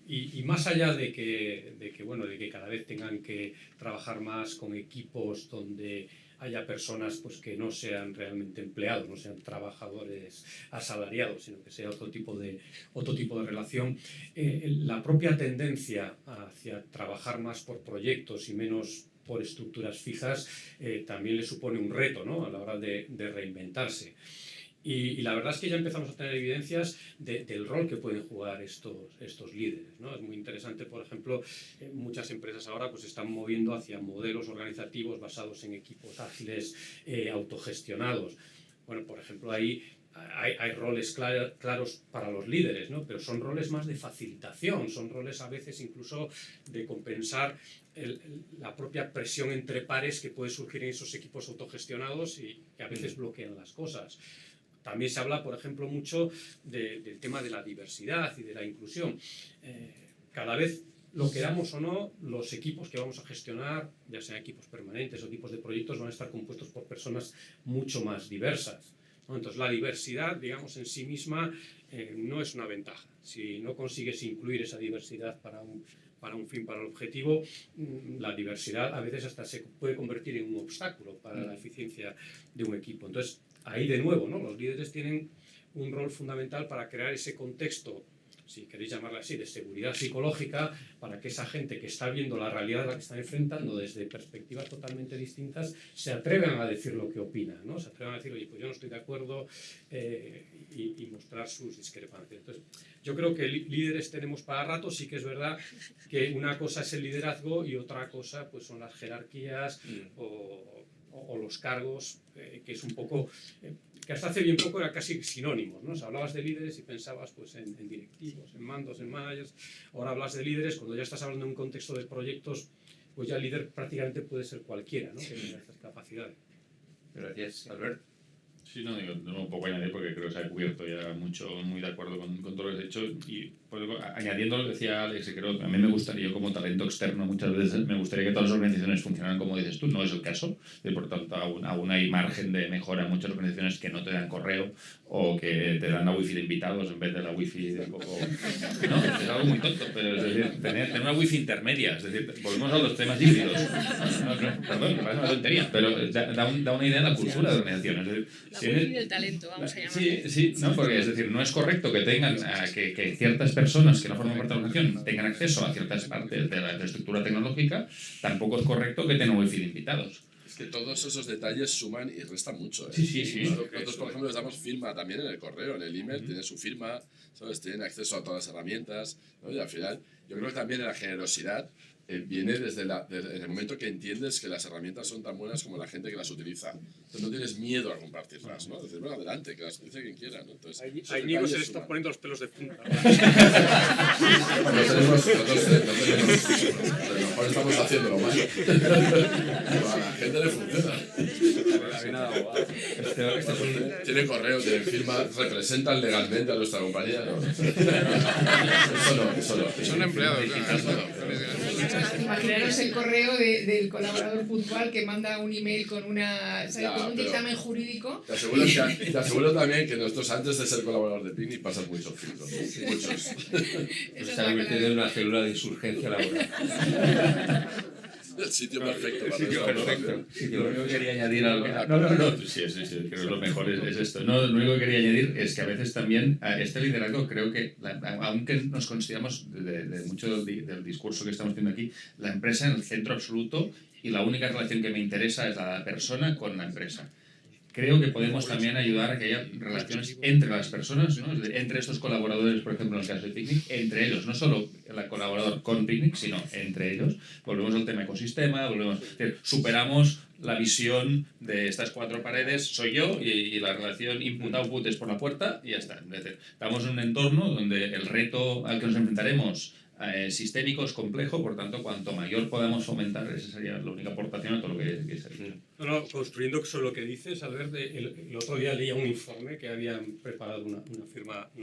Y más allá de que cada vez tengan que trabajar más con equipos donde haya personas pues, que no sean realmente empleados, no sean trabajadores asalariados, sino que sea otro tipo de relación, la propia tendencia hacia trabajar más por proyectos y menos por estructuras fijas también le supone un reto, ¿no? A la hora de reinventarse. Y la verdad es que ya empezamos a tener evidencias del rol que pueden jugar estos líderes, ¿no? Es muy interesante, por ejemplo, muchas empresas ahora pues, están moviendo hacia modelos organizativos basados en equipos ágiles autogestionados. Bueno, por ejemplo, ahí hay roles claros para los líderes, ¿no? Pero son roles más de facilitación, son roles a veces incluso de compensar la propia presión entre pares que puede surgir en esos equipos autogestionados y que a veces bloquean las cosas. También se habla, por ejemplo, mucho del tema de la diversidad y de la inclusión. Cada vez, lo queramos o no, los equipos que vamos a gestionar, ya sean equipos permanentes o equipos de proyectos, van a estar compuestos por personas mucho más diversas, ¿no? Entonces, la diversidad, digamos, en sí misma no es una ventaja. Si no consigues incluir esa diversidad para un fin, para el objetivo, la diversidad a veces hasta se puede convertir en un obstáculo para la eficiencia de un equipo. Entonces, ahí de nuevo, ¿no? Los líderes tienen un rol fundamental para crear ese contexto, si queréis llamarlo así, de seguridad psicológica, para que esa gente que está viendo la realidad a la que están enfrentando desde perspectivas totalmente distintas, se atrevan a decir lo que opinan, ¿no? Se atrevan a decir, oye, pues yo no estoy de acuerdo, y mostrar sus discrepancias. Entonces, yo creo que líderes tenemos para rato. Sí que es verdad que una cosa es el liderazgo y otra cosa pues, son las jerarquías o los cargos, que es un poco, que hasta hace bien poco era casi sinónimos, ¿no? O sea, hablabas de líderes y pensabas pues, en directivos, en mandos, en managers. Ahora hablas de líderes, cuando ya estás hablando en un contexto de proyectos, pues ya el líder prácticamente puede ser cualquiera, ¿no? Que tenga estas capacidades. Gracias, Albert. Sí, no, digo, no un poco añadir porque creo que se ha cubierto ya mucho, muy de acuerdo con todo lo que has hecho. Y pues, añadiendo lo que decía Alex, creo que a mí me gustaría, como talento externo, muchas veces me gustaría que todas las organizaciones funcionaran como dices tú. No es el caso, y por tanto aún hay margen de mejora en muchas organizaciones que no te dan correo o que te dan la wifi de invitados en vez de la wifi de poco... No, es algo muy tonto, pero es decir, tener una wifi intermedia, es decir, volvemos a los temas híbridos. Perdón, me parece una tontería, pero da una idea de la cultura de la organización. Es decir, la wifi del talento, vamos a llamarlo. Sí, no, porque es decir, no es correcto que tengan que ciertas personas que no forman parte de la organización tengan acceso a ciertas partes de la infraestructura tecnológica, tampoco es correcto que tengan wifi de invitados. Es que todos esos detalles suman y restan mucho, ¿eh? Sí. Nosotros, por ejemplo, les damos firma también en el correo, en el email, tienen su firma, ¿sabes? Tienen acceso a todas las herramientas, ¿no? Y al final, yo creo que también la generosidad viene desde el momento que entiendes que las herramientas son tan buenas como la gente que las utiliza. Entonces no tienes miedo a compartirlas, ¿no? Decir, bueno, adelante, que las utilice quien quiera, ¿no? Entonces, a Íñigo se le están poniendo los pelos de punta. No tenemos, a lo mejor estamos haciéndolo mal. Pero a la gente le funciona. cabina de abogados. Tiene correo, tiene firma, representan legalmente a nuestra compañía. No. Eso no. Son empleados. Imaginaros el correo del colaborador puntual que manda un email con con un dictamen jurídico. Te aseguro también que nosotros, antes de ser colaborador de Picnic, pasan muchos filtros. Muchos. Se ha convertido en una célula de insurgencia laboral. El sitio perfecto. Lo único que quería añadir No, sí, creo que lo mejor es esto. No, lo único que quería añadir es que a veces también este liderazgo, creo que, aunque nos consideramos de mucho del discurso que estamos teniendo aquí, la empresa en el centro absoluto y la única relación que me interesa es la persona con la empresa. Creo que podemos también ayudar a que haya relaciones entre las personas, ¿no? Entre estos colaboradores, por ejemplo, en el caso de Picnic, entre ellos, no solo el colaborador con Picnic, sino entre ellos. Volvemos al tema ecosistema, superamos la visión de estas cuatro paredes, soy yo, y la relación input-output es por la puerta, y ya está. Es decir, estamos en un entorno donde el reto al que nos enfrentaremos sistémico es complejo, por tanto, cuanto mayor podamos fomentar, esa sería la única aportación a todo lo que se ha dicho. No, construyendo sobre lo que dices, Albert, el otro día leía un informe que habían preparado una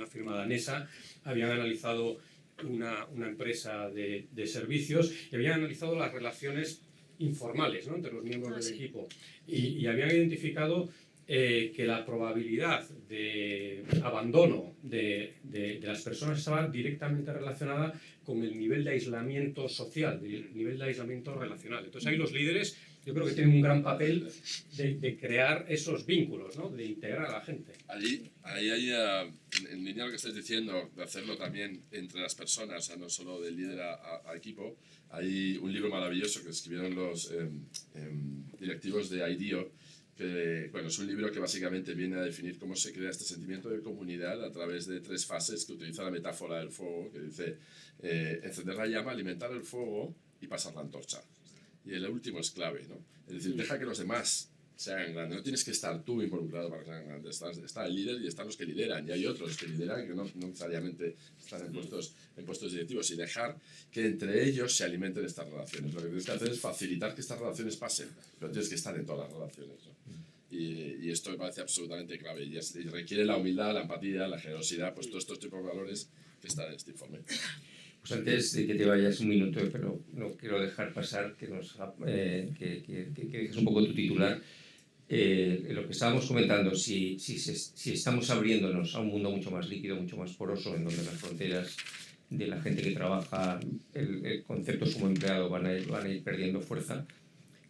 firma danesa, habían analizado una empresa de servicios y habían analizado las relaciones informales, ¿no?, entre los miembros del equipo y habían identificado que la probabilidad de abandono de las personas estaba directamente relacionada con el nivel de aislamiento social, el nivel de aislamiento relacional. Entonces ahí los líderes yo creo que tienen un gran papel de crear esos vínculos, ¿no?, de integrar a la gente. Ahí hay, en línea lo que estáis diciendo, de hacerlo también entre las personas, o sea, no solo del líder a equipo, hay un libro maravilloso que escribieron los directivos de IDEO, que, bueno, es un libro que básicamente viene a definir cómo se crea este sentimiento de comunidad a través de 3 fases, que utiliza la metáfora del fuego, que dice encender la llama, alimentar el fuego y pasar la antorcha. Y el último es clave, ¿no? Es decir, deja que los demás se hagan grandes. No tienes que estar tú involucrado para que se hagan grandes. Está el líder y están los que lideran. Y hay otros que lideran que no necesariamente están en puestos directivos. Y dejar que entre ellos se alimenten estas relaciones. Lo que tienes que hacer es facilitar que estas relaciones pasen. Pero tienes que estar en todas las relaciones, ¿no? Y esto me parece absolutamente clave. Y requiere la humildad, la empatía, la generosidad, pues todos estos tipos de valores que están en este informe. Pues antes de que te vayas un minuto, pero no quiero dejar pasar que dejes un poco tu titular. Lo que estábamos comentando, si estamos abriéndonos a un mundo mucho más líquido, mucho más poroso, en donde las fronteras de la gente que trabaja, el conceptos como empleado van a ir perdiendo fuerza,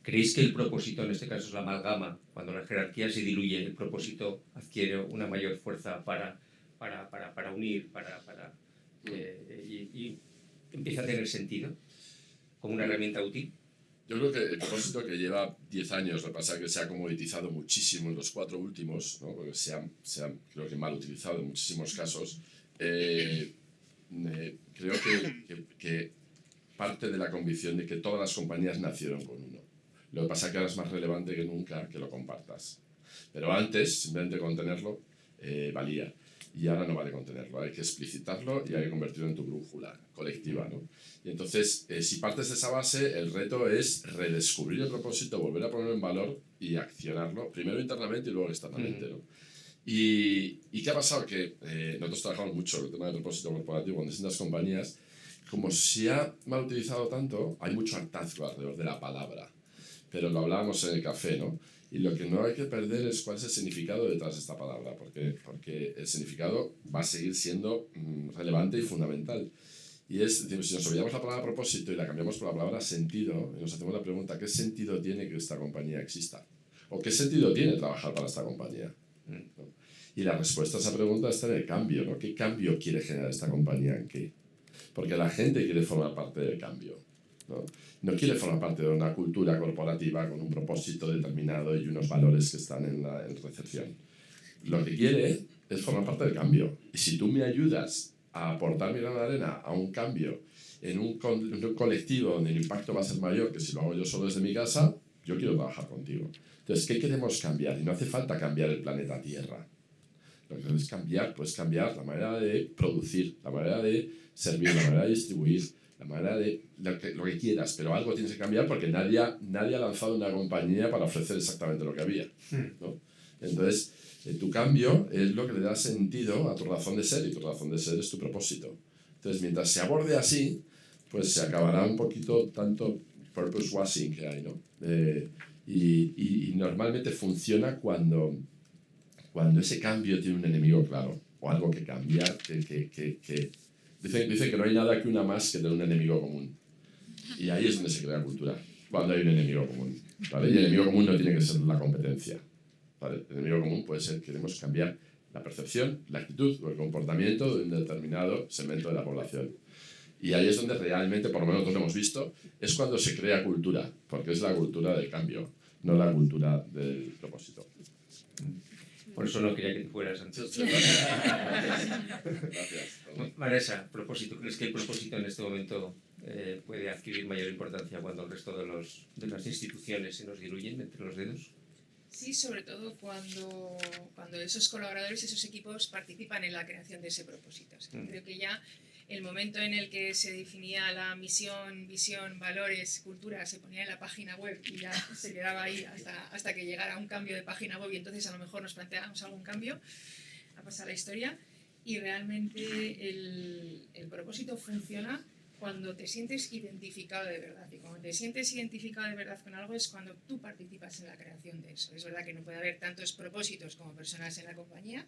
¿creéis que el propósito, en este caso es la amalgama, cuando la jerarquía se diluye, el propósito adquiere una mayor fuerza para unir, y empieza a tener sentido como una herramienta útil? Yo creo que el propósito, que lleva 10 años, lo que pasa es que se ha comoditizado muchísimo en los 4 últimos, ¿no?, porque se ha creo que mal utilizado en muchísimos casos. Creo que parte de la convicción de que todas las compañías nacieron con uno. Lo que pasa es que ahora es más relevante que nunca que lo compartas. Pero antes, simplemente con tenerlo, valía. Y ahora no vale contenerlo, hay que explicitarlo y hay que convertirlo en tu brújula colectiva, ¿no? Y entonces, si partes de esa base, el reto es redescubrir el propósito, volver a ponerlo en valor y accionarlo, primero internamente y luego externamente, ¿no? ¿Y qué ha pasado? Que nosotros trabajamos mucho el tema del propósito corporativo con distintas compañías. Como se ha mal utilizado tanto, hay mucho hartazgo alrededor de la palabra. Pero lo hablábamos en el café, ¿no? Y lo que no hay que perder es cuál es el significado detrás de esta palabra, porque el significado va a seguir siendo relevante y fundamental. Y es decir, si nos olvidamos la palabra propósito y la cambiamos por la palabra sentido, y nos hacemos la pregunta, ¿qué sentido tiene que esta compañía exista? ¿O qué sentido tiene trabajar para esta compañía? ¿No? Y la respuesta a esa pregunta está en el cambio, ¿no? ¿Qué cambio quiere generar esta compañía en qué? Porque la gente quiere formar parte del cambio, ¿no? No quiere formar parte de una cultura corporativa con un propósito determinado y unos valores que están en recepción. Lo que quiere es formar parte del cambio. Y si tú me ayudas a aportar mi grano de arena a un cambio en un colectivo donde el impacto va a ser mayor que si lo hago yo solo desde mi casa, yo quiero trabajar contigo. Entonces, ¿qué queremos cambiar? Y no hace falta cambiar el planeta Tierra. Lo que queremos cambiar, pues cambiar la manera de producir, la manera de servir, la manera de distribuir, la manera de lo que quieras, pero algo tienes que cambiar porque nadie ha lanzado una compañía para ofrecer exactamente lo que había, ¿no? Entonces, tu cambio es lo que le da sentido a tu razón de ser, y tu razón de ser es tu propósito. Entonces, mientras se aborde así, pues se acabará un poquito tanto purpose washing que hay, ¿no? Y normalmente funciona cuando ese cambio tiene un enemigo claro, o algo que cambiar, Dicen que no hay nada que una más que tener un enemigo común. Y ahí es donde se crea cultura, cuando hay un enemigo común, ¿vale? Y el enemigo común no tiene que ser la competencia, ¿vale? El enemigo común puede ser que queremos cambiar la percepción, la actitud o el comportamiento de un determinado segmento de la población. Y ahí es donde realmente, por lo menos nosotros lo hemos visto, es cuando se crea cultura, porque es la cultura del cambio, no la cultura del propósito. Por eso no quería que te fueras antes. Gracias. Vanessa, propósito. ¿Crees que el propósito en este momento puede adquirir mayor importancia cuando el resto de las instituciones se nos diluyen entre los dedos? Sí, sobre todo cuando esos colaboradores, esos equipos participan en la creación de ese propósito. O sea, creo que ya el momento en el que se definía la misión, visión, valores, cultura, se ponía en la página web y ya se quedaba ahí hasta que llegara un cambio de página web y entonces a lo mejor nos planteábamos algún cambio, ha pasado la historia y realmente el propósito funciona cuando te sientes identificado de verdad. Y cuando te sientes identificado de verdad con algo es cuando tú participas en la creación de eso. Es verdad que no puede haber tantos propósitos como personas en la compañía,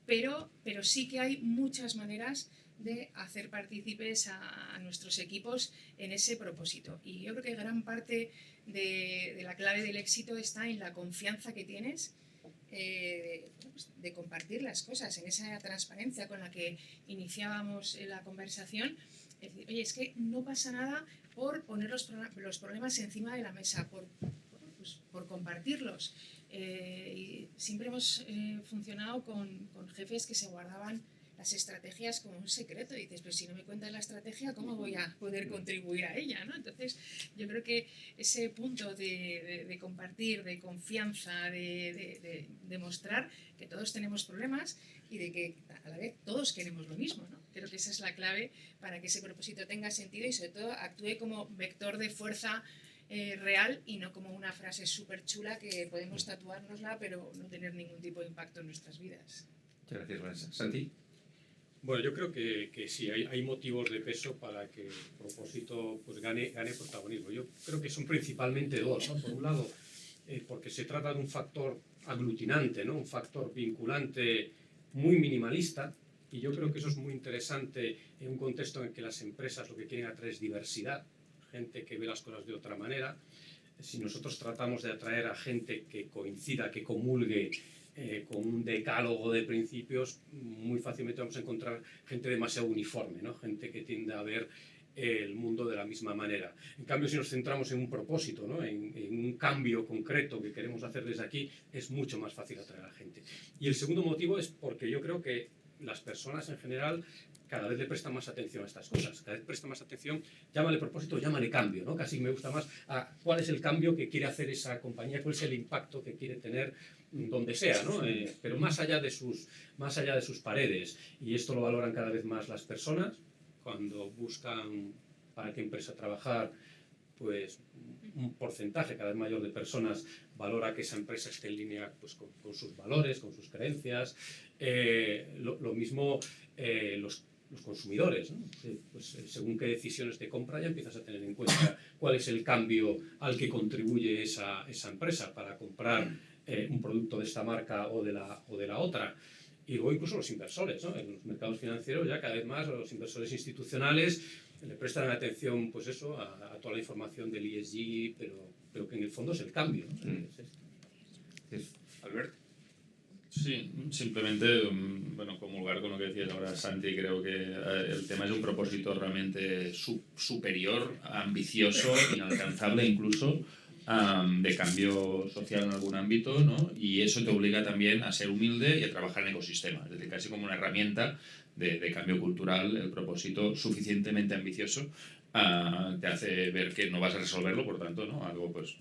pero sí que hay muchas maneras de hacer partícipes a nuestros equipos en ese propósito. Y yo creo que gran parte de la clave del éxito está en la confianza que tienes de compartir las cosas, en esa transparencia con la que iniciábamos la conversación. Es decir, oye, es que no pasa nada por poner los problemas encima de la mesa, por compartirlos. Y siempre hemos funcionado con jefes que se guardaban las estrategias como un secreto. Y dices, pero si no me cuentas la estrategia, ¿cómo voy a poder contribuir a ella, ¿no? Entonces, yo creo que ese punto de compartir, de confianza, de demostrar que todos tenemos problemas y de que a la vez todos queremos lo mismo, ¿no? Creo que esa es la clave para que ese propósito tenga sentido y sobre todo actúe como vector de fuerza real y no como una frase súper chula que podemos tatuárnosla pero no tener ningún tipo de impacto en nuestras vidas. Muchas gracias, Vanessa. Santi. Bueno, yo creo que sí, hay motivos de peso para que el propósito pues, gane protagonismo. Yo creo que son principalmente dos, ¿no? Por un lado, porque se trata de un factor aglutinante, ¿no? Un factor vinculante muy minimalista, y yo creo que eso es muy interesante en un contexto en el que las empresas lo que quieren atraer es diversidad, gente que ve las cosas de otra manera. Si nosotros tratamos de atraer a gente que coincida, que comulgue con un decálogo de principios, muy fácilmente vamos a encontrar gente demasiado uniforme, ¿no? Gente que tiende a ver el mundo de la misma manera. En cambio, si nos centramos en un propósito, ¿no? en un cambio concreto que queremos hacer desde aquí, es mucho más fácil atraer a gente. Y el segundo motivo es porque yo creo que las personas en general cada vez le prestan más atención a estas cosas, cada vez prestan más atención, llámale propósito, llámale cambio, ¿no? Casi me gusta más a cuál es el cambio que quiere hacer esa compañía, cuál es el impacto que quiere tener donde sea, ¿no? Pero más allá de sus paredes. Y esto lo valoran cada vez más las personas cuando buscan para qué empresa trabajar, pues un porcentaje cada vez mayor de personas valora que esa empresa esté en línea pues, con sus valores, con sus creencias. Lo mismo los consumidores, ¿no? Pues, según qué decisiones de compra ya empiezas a tener en cuenta cuál es el cambio al que contribuye esa empresa para comprar un producto de esta marca o de la otra. Y luego incluso los inversores, ¿no? En los mercados financieros ya cada vez más los inversores institucionales le prestan atención pues eso, a toda la información del ESG, pero que en el fondo es el cambio, ¿no? Albert. Sí, simplemente, bueno, comulgar con lo que decías ahora, Santi, creo que el tema es un propósito realmente superior, ambicioso, inalcanzable incluso, de cambio social en algún ámbito, ¿no? Y eso te obliga también a ser humilde y a trabajar en ecosistema, es decir, casi como una herramienta de cambio cultural. El propósito suficientemente ambicioso te hace ver que no vas a resolverlo, por tanto, ¿no? Algo pues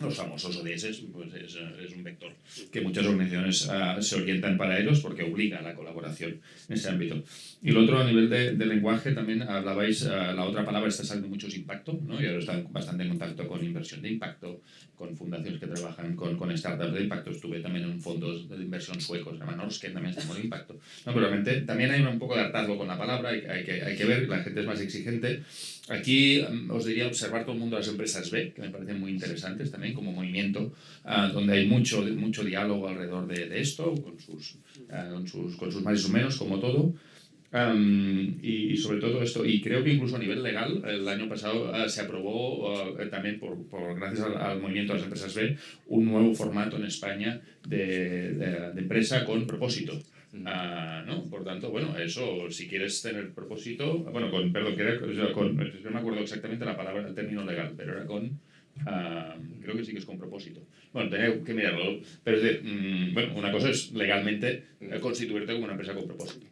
los famosos ODS, pues es un vector que muchas organizaciones se orientan para ellos porque obliga a la colaboración en ese ámbito. Y lo otro, a nivel de lenguaje, también hablabais, la otra palabra está saliendo mucho es impacto, ¿no? Y ahora están bastante en contacto con inversión de impacto, con fundaciones que trabajan con startups de impacto. Estuve también en fondos de inversión suecos, se llama Norsken, también estamos de impacto. No, pero realmente también hay un poco de hartazgo con la palabra, hay que ver, la gente es más exigente. Aquí os diría observar todo el mundo de las empresas B, que me parecen muy interesantes también como movimiento, donde hay mucho diálogo alrededor de esto, con sus más y sus menos, como todo. Y sobre todo esto, y creo que incluso a nivel legal, el año pasado se aprobó también gracias al movimiento de las empresas B, un nuevo formato en España de empresa con propósito. ¿No? Por tanto, bueno, eso, si quieres tener propósito, bueno, no me acuerdo exactamente la palabra, el término legal, pero era creo que sí que es con propósito. Bueno, tenía que mirarlo, pero es decir, bueno, una cosa es legalmente constituirte como una empresa con propósito.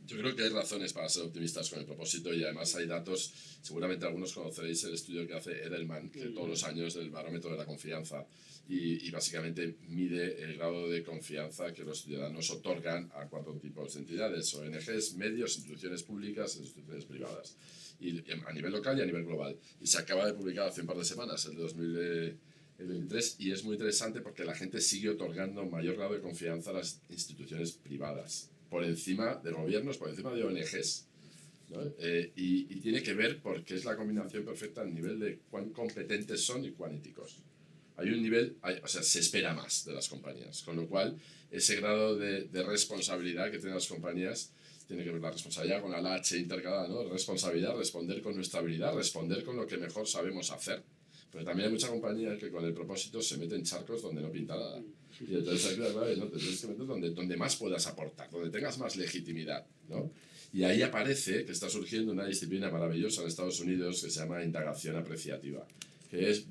Yo creo que hay razones para ser optimistas con el propósito y además hay datos, seguramente algunos conoceréis el estudio que hace Edelman, que todos los años del barómetro de la confianza y básicamente mide el grado de confianza que los ciudadanos otorgan a 4 tipos de entidades, ONGs, medios, instituciones públicas e instituciones privadas, y a nivel local y a nivel global. Y se acaba de publicar hace un par de semanas, el de 2023, y es muy interesante porque la gente sigue otorgando mayor grado de confianza a las instituciones privadas, por encima de gobiernos, por encima de ONGs, ¿no? Y tiene que ver porque es la combinación perfecta al nivel de cuán competentes son y cuán éticos. Hay un nivel, o sea, se espera más de las compañías, con lo cual ese grado de responsabilidad que tienen las compañías tiene que ver la responsabilidad con la H intercalada, ¿no? Responsabilidad, responder con nuestra habilidad, responder con lo que mejor sabemos hacer. Pero también hay muchas compañías que con el propósito se meten charcos donde no pinta nada. Y entonces, claro, ¿no? Te tienes que meter donde más puedas aportar, donde tengas más legitimidad, ¿no? Y ahí aparece que está surgiendo una disciplina maravillosa en Estados Unidos que se llama indagación apreciativa, que es,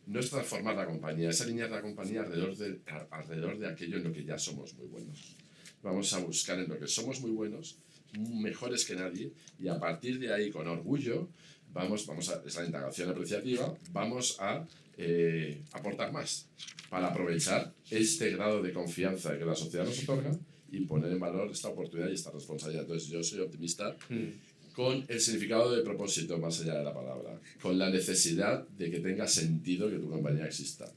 no es transformar la compañía, es alinear la compañía alrededor de aquello en lo que ya somos muy buenos. Vamos a buscar en lo que somos muy buenos, mejores que nadie, y a partir de ahí, con orgullo, esa indagación apreciativa, vamos a aportar más para aprovechar este grado de confianza que la sociedad nos otorga y poner en valor esta oportunidad y esta responsabilidad. Entonces yo soy optimista con el significado de propósito más allá de la palabra, con la necesidad de que tenga sentido que tu compañía exista.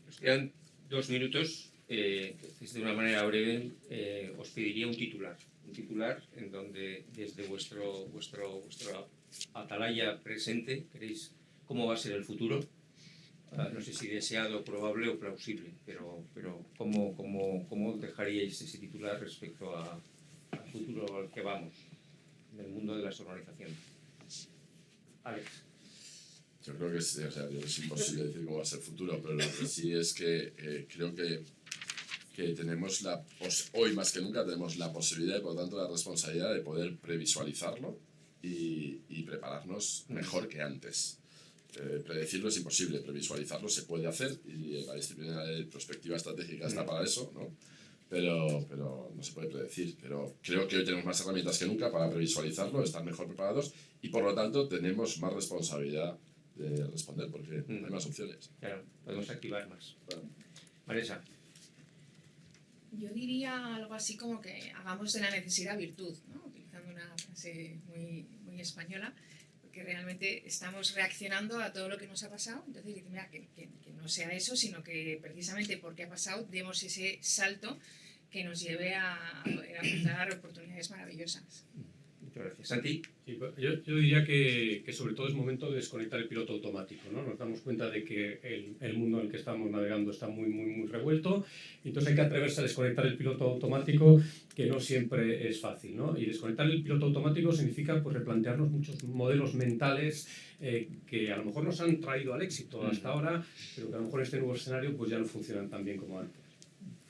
Nos quedan 2 minutos. De una manera breve, os pediría un titular en donde desde vuestra atalaya presente queréis cómo va a ser el futuro. No sé si deseado, probable o plausible, pero ¿cómo dejaríais ese titular respecto al futuro al que vamos en el mundo de las organizaciones? Alex. Yo creo que es imposible decir cómo va a ser el futuro, pero lo que sí es que creo que tenemos hoy más que nunca tenemos la posibilidad y por lo tanto la responsabilidad de poder previsualizarlo y prepararnos mejor que antes. Predecirlo es imposible, previsualizarlo se puede hacer y la disciplina de prospectiva estratégica está para eso, ¿no? Pero no se puede predecir. Pero creo que hoy tenemos más herramientas que nunca para previsualizarlo, estar mejor preparados y por lo tanto tenemos más responsabilidad de responder porque hay más opciones. Claro, podemos activar más. Bueno. Marisa. Yo diría algo así como que hagamos de la necesidad virtud, ¿no? Utilizando una frase muy, muy española, porque realmente estamos reaccionando a todo lo que nos ha pasado. Entonces, mira, que no sea eso, sino que precisamente porque ha pasado, demos ese salto que nos lleve a poder apuntar oportunidades maravillosas. Muchas gracias. Santi. Sí, yo diría que sobre todo es momento de desconectar el piloto automático, ¿no? Nos damos cuenta de que el mundo en el que estamos navegando está muy revuelto, entonces hay que atreverse a desconectar el piloto automático, que no siempre es fácil, ¿no? Y desconectar el piloto automático significa pues, replantearnos muchos modelos mentales que a lo mejor nos han traído al éxito hasta ahora, pero que a lo mejor en este nuevo escenario pues ya no funcionan tan bien como antes.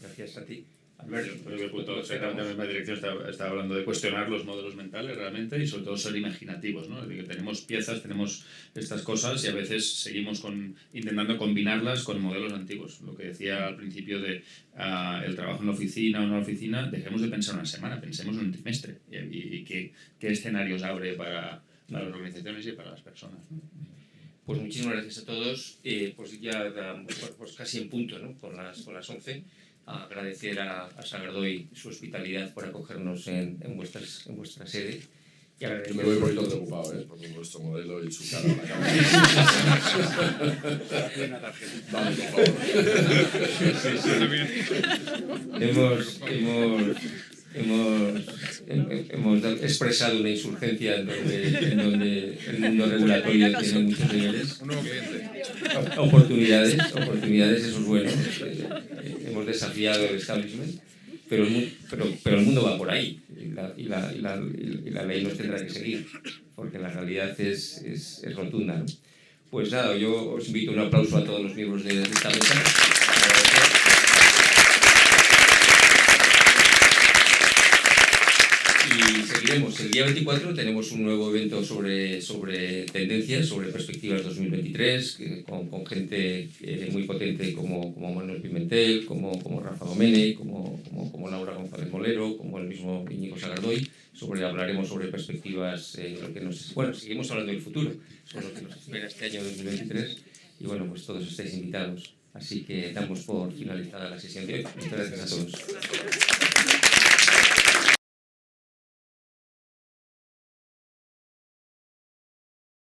Gracias, Santi. Yo creo que el punto exactamente en la misma dirección está hablando de cuestionar los modelos mentales realmente y sobre todo ser imaginativos, ¿no? Es decir, que tenemos piezas, tenemos estas cosas y a veces seguimos intentando combinarlas con modelos antiguos. Lo que decía al principio de el trabajo en la oficina o no en la oficina, dejemos de pensar una semana, pensemos en un trimestre y qué escenarios abre para las organizaciones y para las personas, ¿no? Pues muchísimas gracias a todos. Pues ya pues casi en punto, ¿no? Con las 11. Agradecer a Sagardoy su hospitalidad por acogernos en vuestra sede. Y Yo me voy un poquito preocupado, por vuestro modelo y su cara a la cámara. Vale, por favor. Hemos expresado una insurgencia en donde el mundo regulatorio tiene muchos niveles. Un nuevo cliente. Oportunidades, eso es bueno. Hemos desafiado el establishment, pero el mundo va por ahí y la ley nos tendrá que seguir, porque la realidad es rotunda, ¿no? Pues nada, yo os invito a un aplauso a todos los miembros de esta mesa. Y seguiremos. El día 24 tenemos un nuevo evento sobre tendencias, sobre perspectivas 2023, con gente muy potente como Manuel Pimentel, como Rafa Domenech, como Laura González Molero, como el mismo Íñigo Sagardoy. Hablaremos sobre perspectivas, seguimos hablando del futuro, sobre lo que nos espera este año 2023. Y bueno, pues todos estáis invitados. Así que damos por finalizada la sesión de hoy. Muchas gracias a todos.